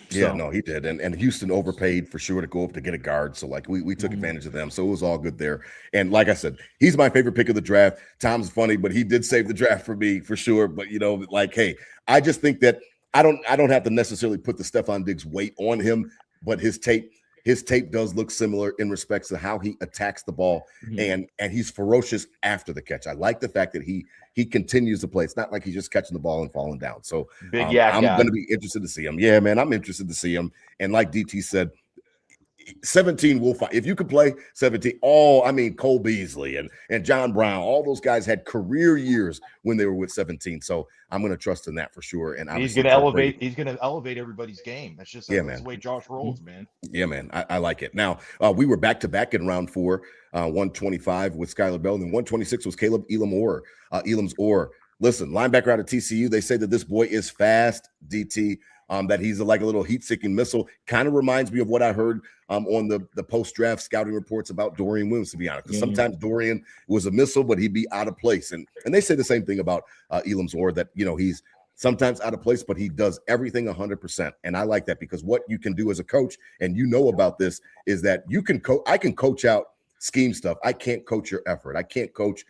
Yeah, no, he did. And Houston overpaid for sure to go up to get a guard. So, like, we took advantage of them. So it was all good there. And like I said, he's my favorite pick of the draft. Tom's funny, but he did save the draft for me for sure. But, hey, I just think that I don't have to necessarily put the Stephon Diggs weight on him, but his tape does look similar in respects to how he attacks the ball, and he's ferocious after the catch. I like the fact that he continues to play. It's not like he's just catching the ball and falling down. So I'm going to be interested to see him. Yeah, man, I'm interested to see him. And like DT said, 17 will fight. If you could play 17, Cole Beasley and John Brown, all those guys had career years when they were with 17. So I'm going to trust in that for sure. And he's going to elevate everybody's game. That's just that's the way Josh rolls, man. Yeah, man. I like it. Now, we were back-to-back in round 4, 125 with Skylar Bell, and then 126 was Caleb Elam's Orr. Listen, linebacker out of TCU, they say that this boy is fast, DT. That he's like a little heat-seeking missile. Kind of reminds me of what I heard on the post-draft scouting reports about Dorian Williams, to be honest. Because sometimes Dorian was a missile, but he'd be out of place. And they say the same thing about Elam's Orr, that, he's sometimes out of place, but he does everything 100%. And I like that because what you can do as a coach, and about this, is that I can coach out scheme stuff. I can't coach your effort. I can't coach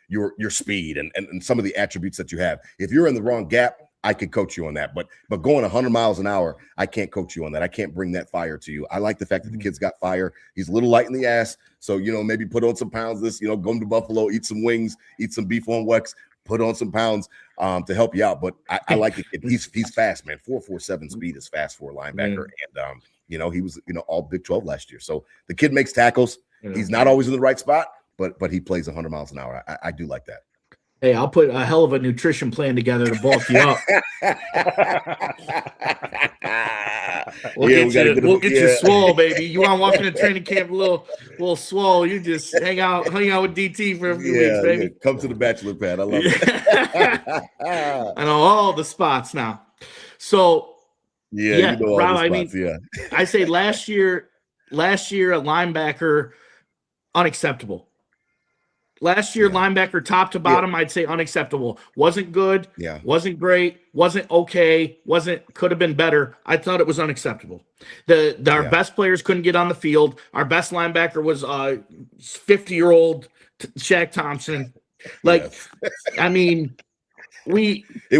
your speed and some of the attributes that you have. If you're in the wrong gap, I could coach you on that, but going 100 miles an hour, I can't coach you on that. I can't bring that fire to you. I like the fact that the kid's got fire. He's a little light in the ass, so maybe put on some pounds. Go to Buffalo, eat some wings, eat some beef on wax, put on some pounds to help you out. But I like the kid. He's fast, man. 4.47 speed is fast for a linebacker, and he was all Big 12 last year. So the kid makes tackles. He's not always in the right spot, but he plays 100 miles an hour. I do like that. Hey, I'll put a hell of a nutrition plan together to bulk you up. We'll get you swole, baby. You want to walk into training camp a little swole? You just hang out with DT for a few weeks, baby. Yeah. Come to the bachelor pad. I love it. I know all the spots now. So Rob, I say last year a linebacker unacceptable. Last year, linebacker top to bottom, I'd say unacceptable. Wasn't good. Yeah. Wasn't great. Wasn't okay. Could have been better. I thought it was unacceptable. Our best players couldn't get on the field. Our best linebacker was 50-year-old Shaq Thompson. It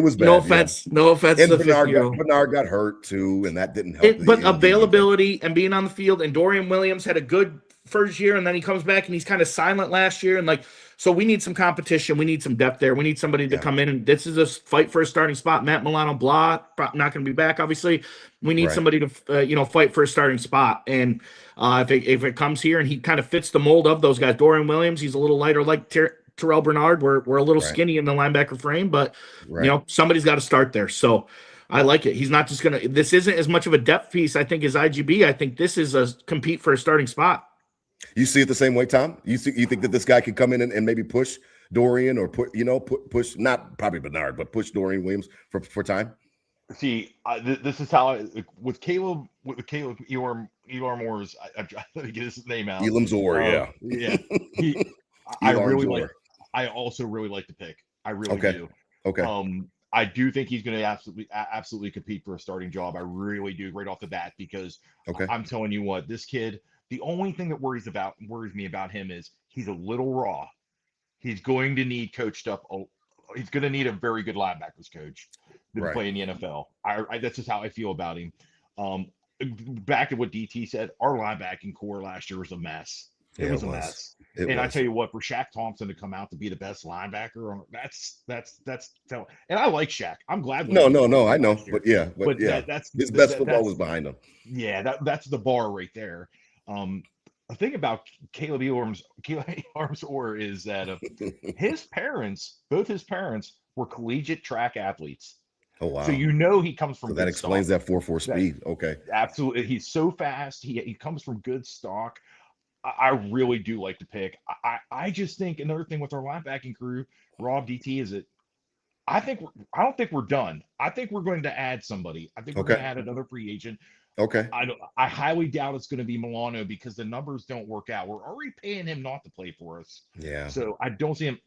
was bad. No offense and to the 50-year-old. Bernard got hurt too, and that didn't help. But availability and being on the field, and Dorian Williams had a good first year, and then he comes back and he's kind of silent last year, and so we need some competition. We need some depth there. We need somebody to come in, and this is a fight for a starting spot. Matt Milano Blah not going to be back, obviously. We need somebody to fight for a starting spot, and if it comes here and he kind of fits the mold of those guys. Dorian Williams, he's a little lighter like Terrell Bernard. We're a little Right. skinny in the linebacker frame, but Right. somebody's got to start there. So I like it. He's not just gonna. This isn't as much of a depth piece, I think, as IGB. I think this is a compete for a starting spot. You see it the same way, Tom? You think that this guy could come in and maybe push Dorian or push not probably Bernard, but push Dorian Williams for time? See, this is how with Caleb Elam Moore's. Let me get his name out. Elam Zor, yeah. I also really like the pick. I really Okay. do. Okay. I do think he's going to absolutely compete for a starting job. I really do, right off the bat, because I'm telling you what, this kid. The only thing that worries me about him is he's a little raw. He's going to need coached up. He's going to need a very good linebackers coach to play in the NFL. That's just how I feel about him. Back to what DT said, our linebacking core last year was a mess. It was a mess. I tell you what, for Shaq Thompson to come out to be the best linebacker, that's telling. And I like Shaq. I'm glad. No, I know, but that's his best football was behind him. Yeah, that's the bar right there. The thing about Caleb Elam Zor is that both his parents were collegiate track athletes. Oh wow! So he comes from. So that explains that 4.4 speed. Okay. Absolutely, he's so fast. He comes from good stock. I really do like the pick. I just think another thing with our linebacking crew, Rob, DT, is that I don't think we're done. I think we're going to add somebody. I think we're going to add another free agent. Okay. I highly doubt it's going to be Milano because the numbers don't work out. We're already paying him not to play for us. Yeah. So I don't see him.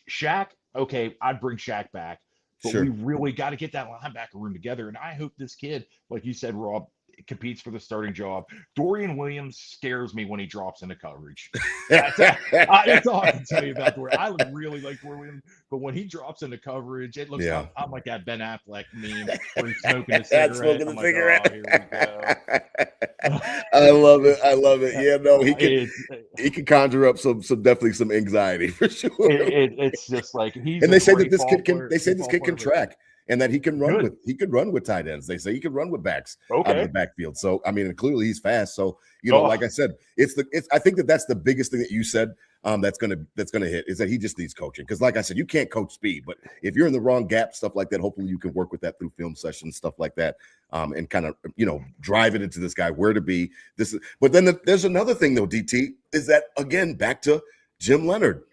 Shaq, okay, I'd bring Shaq back. But we really got to get that linebacker room together. And I hope this kid, like you said, Rob, competes for the starting job. Dorian Williams scares me when he drops into coverage. That's all I can tell you about Dorian. I really like Dorian, but when he drops into coverage, it looks like I'm like that Ben Affleck meme where he's smoking a cigarette. Oh, here we go. I love it. Yeah, no, he can conjure up some definitely some anxiety for sure. It's just like and they say that this kid can track. And that he can run with tight ends. They say he can run with backs out of the backfield. So I mean, clearly he's fast. So like I said, I think that's the biggest thing that you said that's gonna hit is that he just needs coaching. Because like I said, you can't coach speed, but if you're in the wrong gap, stuff like that, hopefully you can work with that through film sessions, stuff like that, and kind of drive it into this guy where to be. But then there's another thing though, DT, is that again back to Jim Leonhard.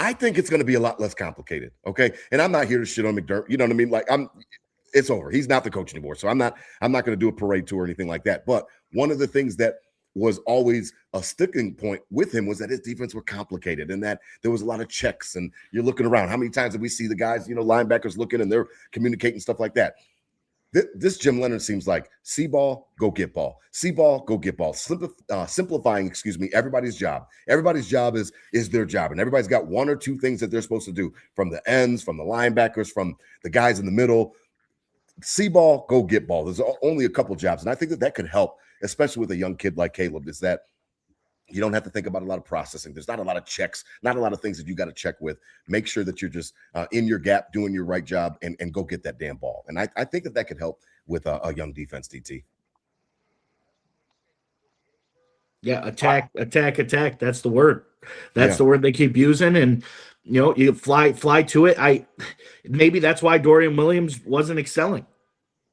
I think it's going to be a lot less complicated. Okay. And I'm not here to shit on McDermott. You know what I mean? Like it's over. He's not the coach anymore. So I'm not going to do a parade tour or anything like that. But one of the things that was always a sticking point with him was that his defense were complicated and that there was a lot of checks and you're looking around. How many times did we see the guys, linebackers looking and they're communicating stuff like that? This Jim Leonhard seems like see ball, go get ball. See ball, go get ball. Simplifying, everybody's job. Everybody's job is their job. And everybody's got one or two things that they're supposed to do from the ends, from the linebackers, from the guys in the middle. See ball, go get ball. There's only a couple jobs. And I think that could help, especially with a young kid like Caleb, is that you don't have to think about a lot of processing. There's not a lot of checks, not a lot of things that you got to check with. Make sure that you're just in your gap, doing your right job, and go get that damn ball. And I think that could help with a young defense, DT. Yeah, attack. That's the word. That's the word they keep using. And, you fly to it. Maybe that's why Dorian Williams wasn't excelling,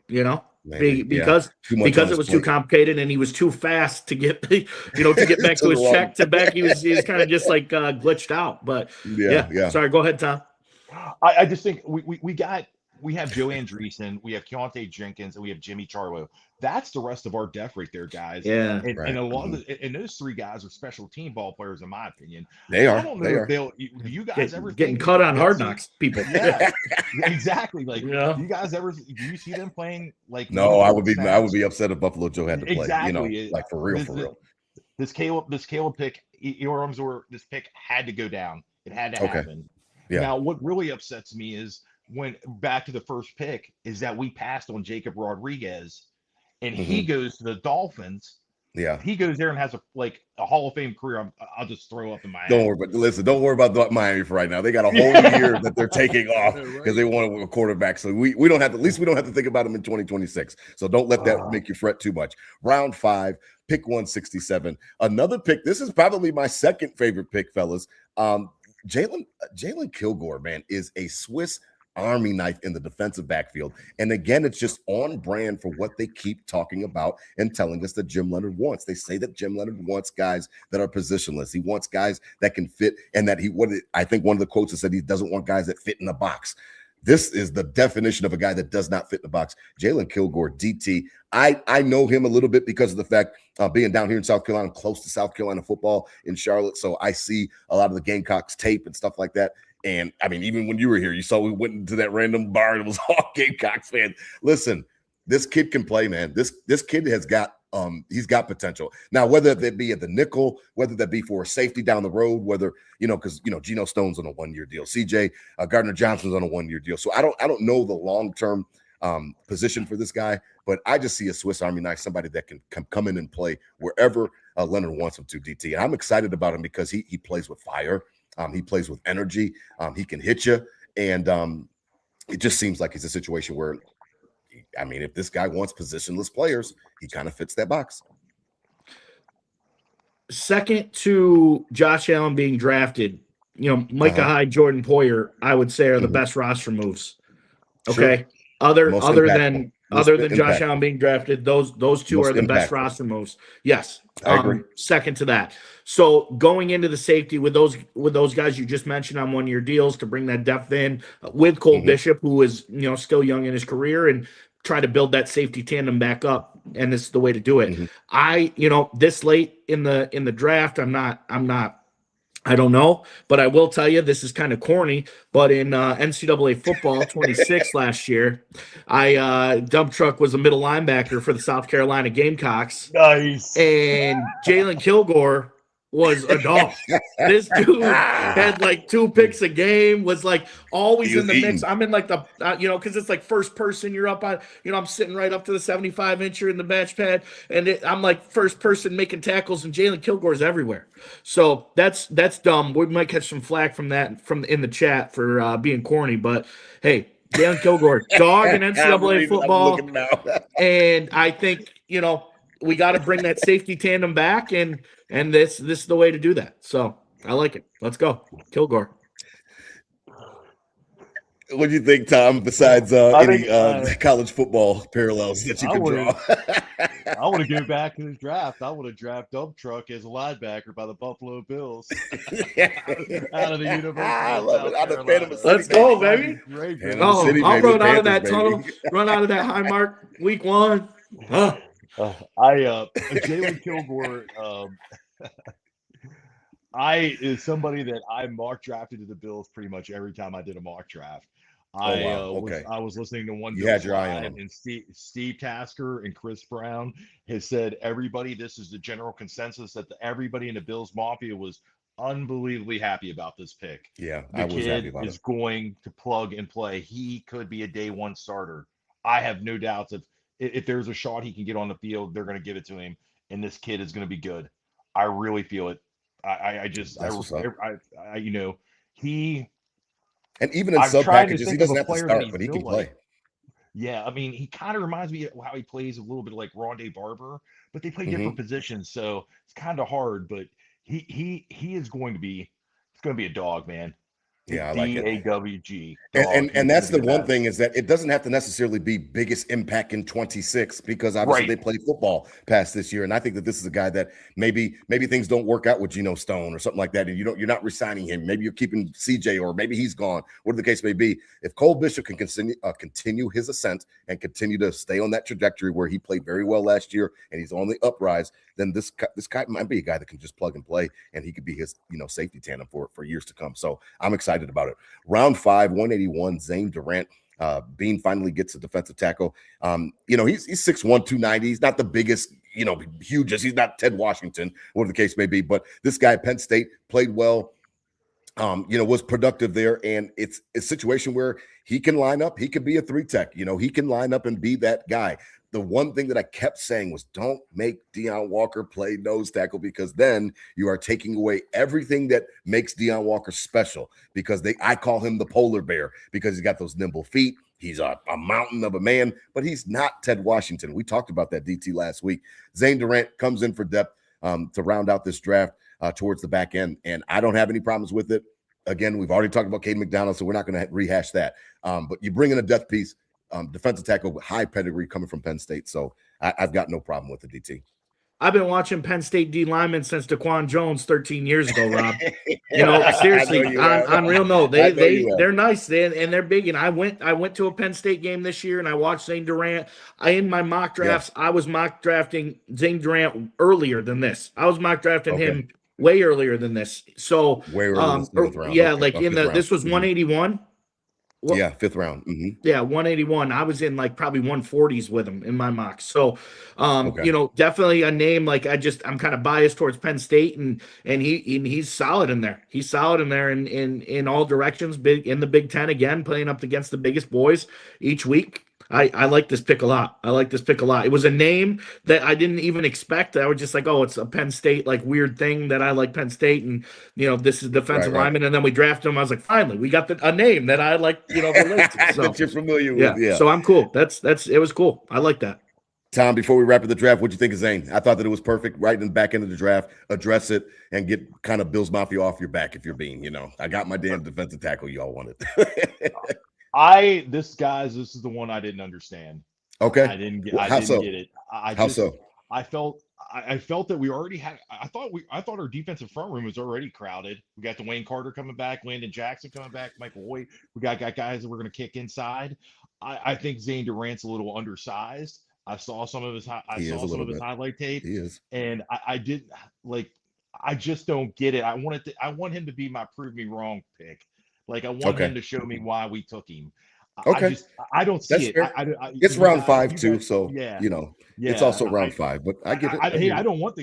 because it was too complicated and he was too fast to get back to his check to back. He was kind of just like glitched out. But yeah. Sorry, go ahead, Tom. I just think we have Joe Andreessen, we have Keontae Jenkins, and we have Jimmy Charlo. That's the rest of our depth right there, guys. Yeah, and a lot of those three guys are special team ball players, in my opinion. They are. I don't know do you guys ever getting cut on Hard Knocks, people? Yeah, exactly. Like, do you guys ever? Do you see them playing like? No, I would be upset if Buffalo Joe had to play. Exactly. Like for real. This Caleb pick, this pick had to go down. It had to happen. Yeah. Now, what really upsets me is when back to the first pick is that we passed on Jacob Rodriguez, and he goes to the Dolphins. Yeah, he goes there and has a Hall of Fame career. I'll just throw up in my. Don't worry about Miami for right now. They got a whole year that they're taking off because they want a quarterback. So we don't have to. At least we don't have to think about them in 2026. So don't let that make you fret too much. Round 5, pick 167. Another pick. This is probably my second favorite pick, fellas. Jalen Kilgore, man, is a Swiss Army knife in the defensive backfield. And again, it's just on brand for what they keep talking about and telling us that Jim Leonhard wants. They say that Jim Leonhard wants guys that are positionless. He wants guys that can fit, and that I think one of the quotes that said he doesn't want guys that fit in a box. This is the definition of a guy that does not fit in the box. Jalen Kilgore, DT. I know him a little bit because of the fact being down here in South Carolina, close to South Carolina football in Charlotte. So I see a lot of the Gamecocks tape and stuff like that. And I mean, even when you were here, you saw we went into that random bar and it was all Gamecocks fans. Listen, this kid can play, man. This kid has got he's got potential. Now, whether that be at the nickel, whether that be for a safety down the road, whether because Geno Stone's on a 1-year deal, CJ Gardner Johnson's on a 1-year deal. So I don't know the long-term position for this guy, but I just see a Swiss Army knife, somebody that can come in and play wherever Leonhard wants him to. DT, and I'm excited about him because he plays with fire. He plays with energy. He can hit you. And it just seems like it's a situation where, I mean, if this guy wants positionless players, he kind of fits that box. Second to Josh Allen being drafted, Micah Hyde, Jordan Poyer, I would say are the best roster moves. Okay. Sure. Other than Josh Allen being drafted, those two are the best roster moves. Yes. I agree. Second to that. So going into the safety with those guys you just mentioned on 1-year deals to bring that depth in with Cole Bishop, who is still young in his career, and try to build that safety tandem back up. And this is the way to do it. I this late in the draft, I don't know, but I will tell you this is kind of corny. But in NCAA football 26 last year, Dump Truck was a middle linebacker for the South Carolina Gamecocks. Nice. And Jalen Kilgore was a dog. This dude had like 2 picks a game, was like always in the mix. I'm in like the, because it's like first person, you're up on, I'm sitting right up to the 75-incher in the match pad, and I'm like first person making tackles, and Jalen Kilgore's everywhere. So that's dumb. We might catch some flack from that in the chat for being corny, but hey, Jalen Kilgore, dog in NCAA football. And I think, we got to bring that safety tandem back, and this is the way to do that. So I like it. Let's go, Kilgore. What do you think, Tom? Besides any college football parallels that you can draw, I want to go back in the draft. I want to draft Dump Truck as a linebacker by the Buffalo Bills out of the University. I love it. Let's go, baby. I'll run out of that Panthers, tunnel, run out of that high mark week 1. Jalen Kilgore, is somebody that I mock drafted to the Bills pretty much every time I did a mock draft. I was listening to one. You had your eye on him. And Steve Tasker and Chris Brown has said this is the general consensus that everybody in the Bills Mafia was unbelievably happy about this pick. Yeah, I was happy about it. Is going to plug and play. He could be a day 1 starter. I have no doubts if there's a shot he can get on the field, they're going to give it to him, and this kid is going to be good. I really feel it. He. And even in sub packages, he doesn't have to start, but he can play. Yeah, I mean, he kind of reminds me of how he plays a little bit like Rondé Barber, but they play different positions, so it's kind of hard. But he is going to be a dog, man. Yeah, I like it. DAWG. And that's the one thing, is that it doesn't have to necessarily be biggest impact in 26, because obviously they played football past this year. And I think that this is a guy that maybe things don't work out with Geno Stone or something like that, and you're not resigning him. Maybe you're keeping CJ, or maybe he's gone, whatever the case may be. If Cole Bishop can continue his ascent and continue to stay on that trajectory where he played very well last year and he's on the uprise, then this guy might be a guy that can just plug and play, and he could be his safety tandem for years to come. So I'm excited about it. Round 5, 181, Zane Durant. Bean finally gets a defensive tackle. He's 6'1", 290. He's not the biggest, hugest. He's not Ted Washington, whatever the case may be. But this guy at Penn State played well, was productive there. And it's a situation where he can line up. He could be a 3-tech. He can line up and be that guy. The one thing that I kept saying was, don't make Deion Walker play nose tackle, because then you are taking away everything that makes Deion Walker special, because I call him the polar bear, because he's got those nimble feet. He's a mountain of a man, but he's not Ted Washington. We talked about that, DT, last week. Zane Durant comes in for depth to round out this draft towards the back end, and I don't have any problems with it. again, we've already talked about Caden McDonald, so we're not going to rehash that. But you bring in a depth piece, defensive tackle with high pedigree coming from Penn State. So I've got no problem with the DT. I've been watching Penn State D linemen since DaQuan Jones 13 years ago, Rob. Seriously, on real note, they're nice and they're big. And I went to a Penn State game this year and I watched Zane Durant. In my mock drafts, I was mock drafting Zane Durant earlier than this. I was mock drafting him way earlier than this. So way earlier this was 181. Well, yeah, 5th round. Mm-hmm. Yeah, 181. I was in like probably 140s with him in my mock. So, definitely a name. Like I'm kind of biased towards Penn State, and he's solid in there. He's solid in there in all directions. Big in the Big Ten again, playing up against the biggest boys each week. I like this pick a lot. It was a name that I didn't even expect. I was just like, oh, it's a Penn State like weird thing that I like Penn State, and this is defensive lineman. And then we drafted him. I was like, finally, we got a name that I like. Relate to. So, that you're familiar with. Yeah. So I'm cool. It was cool. I like that. Tom, before we wrap up the draft, what do you think of Zane? I thought that it was perfect right in the back end of the draft. Address it and get kind of Bills Mafia off your back if you're being, I got my damn defensive tackle y'all wanted. This is the one I didn't understand. Okay. I didn't get it. I felt that we already had. I thought our defensive front room was already crowded. We got Dwayne Carter coming back, Landon Jackson coming back, Michael Hoyt. We got guys that we're going to kick inside. I think Zane Durant's a little undersized. I saw some of his highlight tape. He is, and I did like. I just don't get it. I want him to be my prove me wrong pick. Like I want him to show me why we took him. Okay, I don't see it. It's round 5 too, so it's also round 5. But I get it. I don't want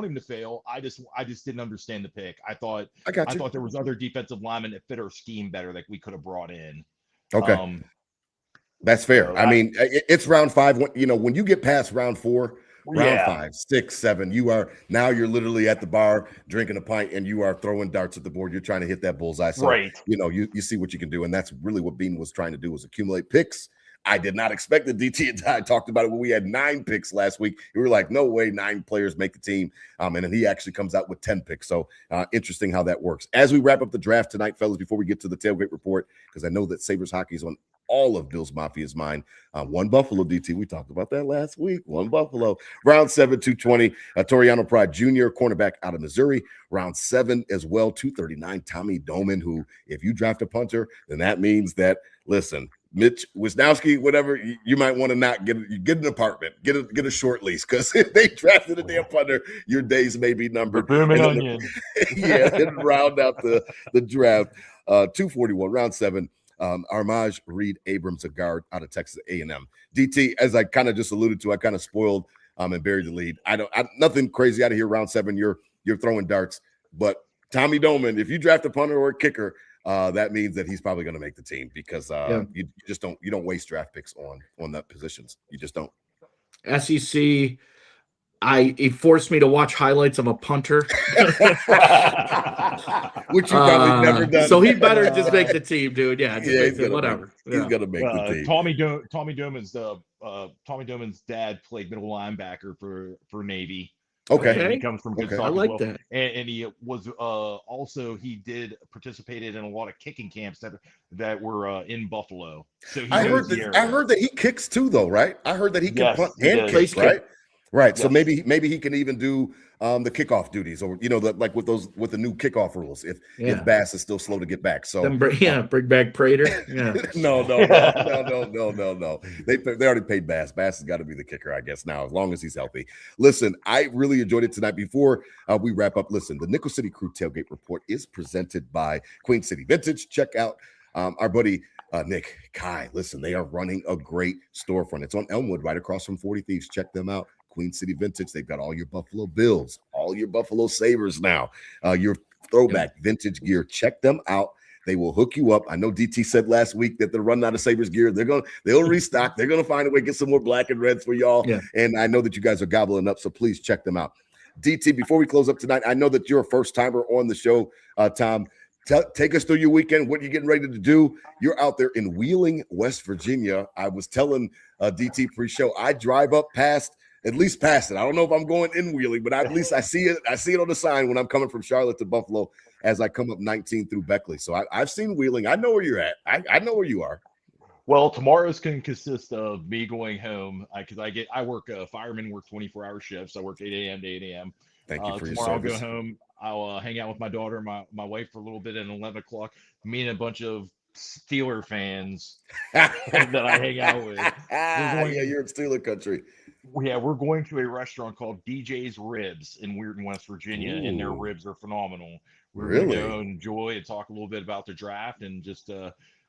him to fail. I just didn't understand the pick. I thought there was other defensive linemen that fit our scheme better that we could have brought in. Okay, that's fair. So I mean, it's round 5. When you get past round 4. Round 5, 6, 7. You're literally at the bar drinking a pint and you are throwing darts at the board. You're trying to hit that bullseye. So, you see what you can do. And that's really what Bean was trying to do, was accumulate picks. I did not expect the DT and I talked about it when we had 9 picks last week. We were like, no way 9 players make the team. And then he actually comes out with 10 picks. So interesting how that works. As we wrap up the draft tonight, fellas, before we get to the tailgate report, because I know that Sabres hockey is on all of Bills Mafia's mind. One Buffalo, DT. We talked about that last week. One Buffalo. Round 7, 220. Toriano Pride Jr., cornerback out of Missouri. Round 7 as well, 239. Tommy Doman, who, if you draft a punter, then that means that, listen, Mitch Wisnowski, whatever, you might want to not get an apartment, get a short lease, because if they drafted a damn punter, your days may be numbered. Booming onion. And round out the draft. 241, round 7. Armaj Reed Abrams, a guard out of Texas A&M. DT, as I kind of just alluded to, I kind of spoiled and buried the lead. Nothing crazy out of here. Round 7, you're throwing darts, but Tommy Doman, if you draft a punter or a kicker, that means that he's probably going to make the team, because you just don't waste draft picks on that positions. You just don't. SEC. It forced me to watch highlights of a punter, which you probably never done. So he better just make the team, dude. Yeah, whatever. He's gonna make the team. Tommy Doman's dad played middle linebacker for Navy. Okay, and he comes from Kentucky. I like that. And he was he participated in a lot of kicking camps that were in Buffalo. So I heard that he kicks too, though, right? I heard that he can punt and kick, right? Right. Yes. So maybe he can even do the kickoff duties, or like with the new kickoff rules. If Bass is still slow to get back, so bring back Prater. Yeah. No. They already paid Bass. Bass has got to be the kicker, I guess, now, as long as he's healthy. Listen, I really enjoyed it tonight. Before we wrap up, listen, the Nickel City Crew Tailgate Report is presented by Queen City Vintage. Check out our buddy Nick Kai. Listen, they are running a great storefront. It's on Elmwood, right across from 40 Thieves. Check them out. Queen City Vintage. They've got all your Buffalo Bills, all your Buffalo Sabres now, your throwback vintage gear. Check them out. They will hook you up. I know DT said last week that they're running out of Sabres gear. They'll restock. They're going to find a way to get some more black and reds for y'all. Yeah. And I know that you guys are gobbling up, so please check them out. DT, before we close up tonight, I know that you're a first-timer on the show, Tom. Take us through your weekend, what you're getting ready to do. You're out there in Wheeling, West Virginia. I was telling DT pre-show, I drive up past it. I don't know if I'm going in Wheeling, but at least I see it. I see it on the sign when I'm coming from Charlotte to Buffalo. as I come up 19 through Beckley. So I've seen Wheeling. I know where you're at. I know where you are. Well, tomorrow's can consist of me going home because I work firemen work 24-hour shifts. I work 8 a.m. to 8 a.m. Thank you for your Tomorrow I'll go service. home. I'll hang out with my daughter, my wife for a little bit, and 11 o'clock, me and a bunch of Steeler fans that I hang out with. Yeah, you're in Steeler country. Yeah, we're going to a restaurant called DJ's Ribs in Weirton, West Virginia, and their Ooh. ribs are phenomenal. We're Really? going to go and enjoy and talk a little bit about the draft and just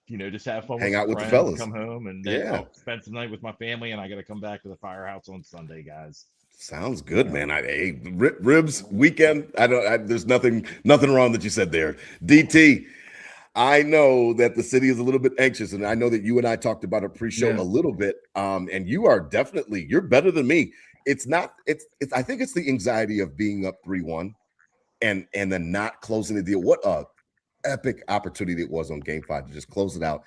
just have fun Hang with out some with the friends, fellas. come home, and then Yeah. I'll spend some night with my family, and I got to come back to the firehouse on Sunday, guys. Sounds good, man. Ribs weekend. There's nothing wrong that you said there. DT, I know that the city is a little bit anxious, and I know that you and I talked about a pre-show a little bit. And you are you're better than me. It's I think it's the anxiety of being up 3-1 and then not closing the deal. What a epic opportunity it was on Game 5 to just close it out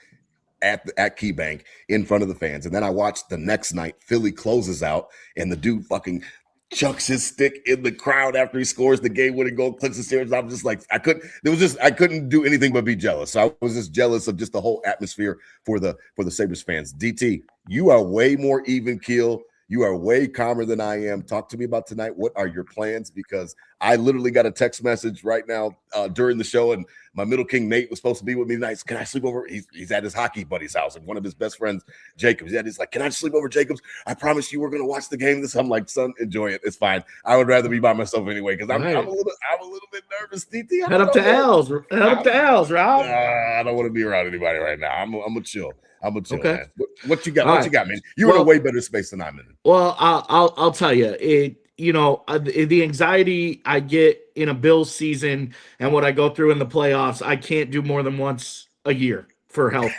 at KeyBank in front of the fans. And then I watched the next night, Philly closes out, and the dude fucking chucks his stick in the crowd after he scores the game-winning goal, clicks the stairs. I'm just like, I couldn't do anything but be jealous. So I was just jealous of just the whole atmosphere for the Sabres fans. DT, you are way more even keel. You are way calmer than I am. Talk to me about tonight. What are your plans? Because I literally got a text message right now during the show, and my middle king Nate was supposed to be with me tonight. Can I sleep over? He's at his hockey buddy's house, and one of his best friends, Jacobs. He's like, can I sleep over, Jacobs? I promise you we're going to watch the game. I'm like, son, enjoy it. It's fine. I would rather be by myself anyway because I'm a little bit nervous. DT, Head up to Al's, Rob. I don't want to be around anybody right now. I'm gonna chill. Okay. Man. What you got? All What right. you got, man? You're in a way better space than I'm in. Well, I'll tell you, the anxiety I get in a Bills season and what I go through in the playoffs, I can't do more than once a year for health.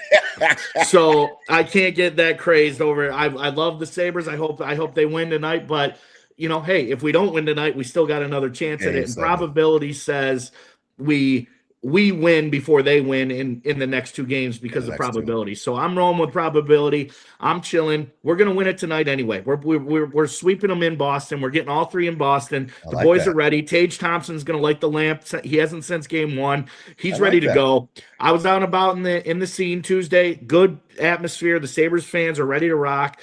So I can't get that crazed over it. I love the Sabres. I hope they win tonight, but hey, if we don't win tonight, we still got another chance at it. And probability says we win before they win in the next two games because of probability. So I'm rolling with probability. I'm chilling. We're gonna win it tonight anyway. We're sweeping them in Boston. We're getting all three in Boston. The boys are ready. Tage Thompson's gonna light the lamp. He hasn't since game one. He's ready to go. I was out and about in the scene Tuesday. Good atmosphere. The Sabres fans are ready to rock.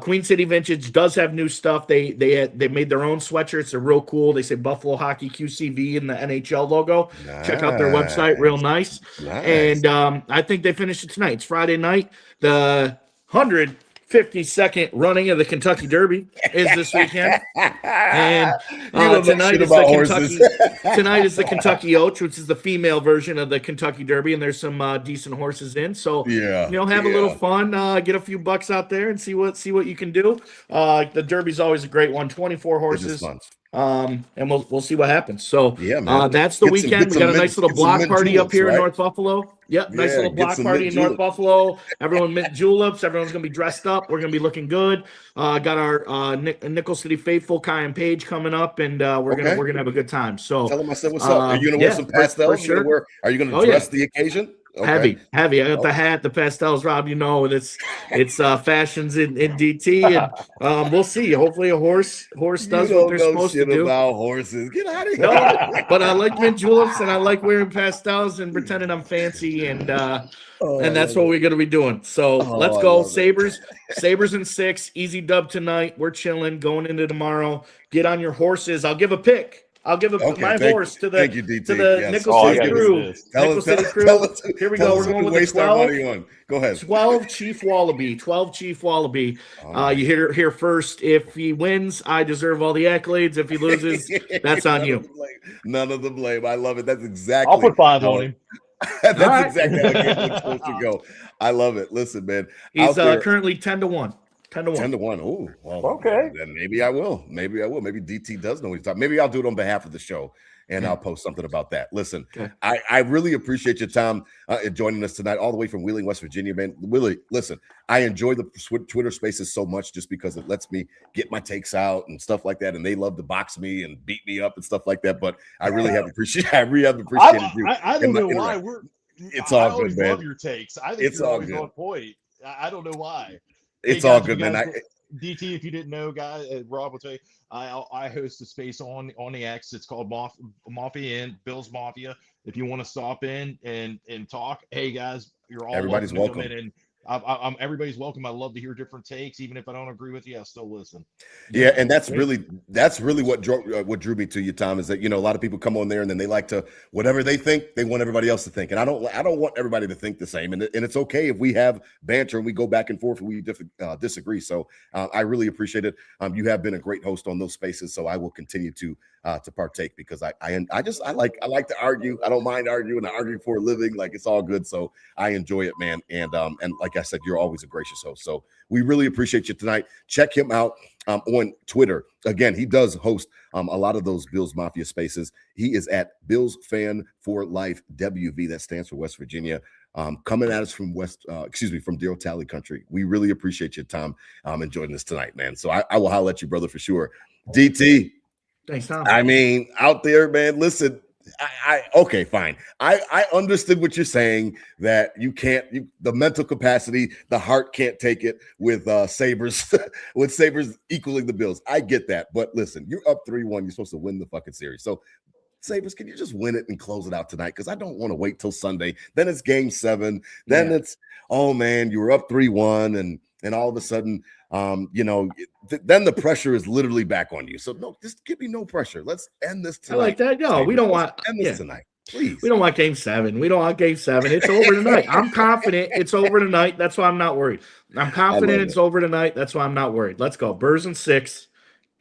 Queen City Vintage does have new stuff. They made their own sweatshirts. They're real cool. They say Buffalo Hockey QCV in the NHL logo. Nice. Check out their website. Real nice. And I think they finished it tonight. It's Friday night. The 152nd running of the Kentucky Derby is this weekend. And tonight is the Kentucky Oats, which is the female version of the Kentucky Derby, and there's some decent horses in. So have a little fun, get a few bucks out there and see what you can do. The Derby's always a great one. 24 horses. And we'll see what happens. So that's the weekend. We got a nice little block party up here in North Buffalo. Yep, nice little block party in North Buffalo. Everyone mint juleps. Everyone's gonna be dressed up. We're gonna be looking good. Got our Nickel City faithful Kai and Paige coming up, and we're gonna have a good time. So tell them I said what's up. Are you gonna wear some pastels? Sure. Are you gonna dress the occasion? Okay. Heavy. I got the hat, the pastels, Rob. It's fashions in DT, and we'll see. Hopefully, a horse does what they're supposed to do. About horses, get out of here. No, but I like mint juleps, and I like wearing pastels and pretending I'm fancy, and that's what we're gonna be doing. So let's go, Sabres. Sabres in 6, easy dub tonight. We're chilling, going into tomorrow. Get on your horses. I'll give a pick. I'll give my horse to the Nickel City crew. Nickel City crew. Here we go. We're going with the 12. Go ahead. 12 Chief Wallaby. 12 Chief Wallaby. You hear here first. If he wins, I deserve all the accolades. If he loses, that's on you. None of the blame. I love it. That's exactly. I'll put 5 on him. That's exactly how it's supposed to go. I love it. Listen, man. He's currently 10-1. 10-1. Oh, well, okay. Then maybe I will. Maybe DT does know what he's talking. Maybe I'll do it on behalf of the show, and I'll post something about that. Listen, I really appreciate your time joining us tonight, all the way from Wheeling, West Virginia, man. Really, listen, I enjoy the Twitter Spaces so much just because it lets me get my takes out and stuff like that, and they love to box me and beat me up and stuff like that. But I really have appreciated. You. I don't know why It's all good, man. I love your takes. I think it's you're always on point. I don't know why. It's all good, man. DT, if you didn't know, guys, Rob will tell you, I host a space on the X. It's called Mafia and Bill's Mafia. if you want to stop in and talk, hey guys, you're all Everybody's welcome. To welcome. come in, and I'm everybody's welcome. I love to hear different takes, even if I don't agree with you, I still listen. Yeah, and that's really what drew me to you, Tom, is that a lot of people come on there and then they like to whatever they think, they want everybody else to think, and I don't want everybody to think the same, and it's okay if we have banter and we go back and forth and we disagree. So I really appreciate it. You have been a great host on those spaces, so I will continue to partake because I like to argue. I don't mind arguing. I argue for a living, like it's all good. So I enjoy it, man. And like I said, you're always a gracious host. So we really appreciate you tonight. Check him out on Twitter. Again, he does host a lot of those Bills Mafia spaces. He is at Bills Fan for Life WV. That stands for West Virginia. Coming at us from from Deer Tally Country. We really appreciate you, Tom, enjoying this tonight, man. So I will holler at you, brother, for sure. DT. Thanks, Tom. I mean, out there, man, listen, okay, fine. I understood what you're saying, that the mental capacity, the heart can't take it with Sabres, with Sabres equaling the Bills. I get that. But listen, you're up 3-1. You're supposed to win the fucking series. So Sabres, can you just win it and close it out tonight? Because I don't want to wait till Sunday. Then it's game 7. Then it's, oh man, you were up 3-1 and all of a sudden, then the pressure is literally back on you. So no, just give me no pressure. Let's end this tonight. I like that. No, we don't want end this tonight. Please. We don't want game 7. We don't want game 7. It's over tonight. I'm confident it's over tonight. That's why I'm not worried. I'm confident it's over tonight. That's why I'm not worried. Let's go. Birds and 6.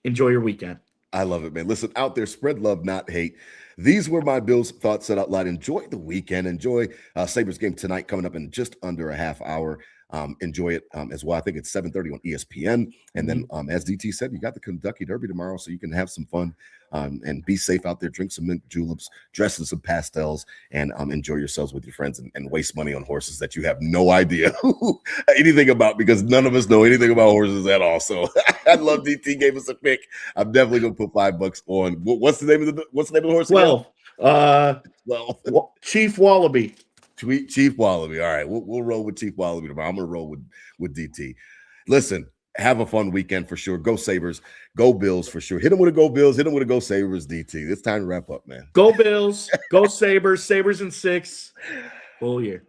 Enjoy your weekend. I love it, man. Listen, out there, spread love, not hate. These were my Bills thoughts said out loud. Enjoy the weekend. Enjoy Sabres game tonight coming up in just under a half hour. Enjoy it as well. I think it's 7:30 on ESPN. And then, as DT said, you got the Kentucky Derby tomorrow, so you can have some fun and be safe out there. Drink some mint juleps, dress in some pastels, and enjoy yourselves with your friends and waste money on horses that you have no idea anything about, because none of us know anything about horses at all. So I love DT gave us a pick. I'm definitely gonna put $5 on. What's the name of the horse? Well, Chief Wallaby. Chief Wallaby. All right, we'll roll with Chief Wallaby tomorrow. I'm gonna roll with DT. Listen, have a fun weekend for sure. Go Sabres, go Bills for sure. Hit them with a go Bills. Hit them with a go Sabres. DT. It's time to wrap up, man. Go Bills. Go Sabres. Sabres and 6. Full year.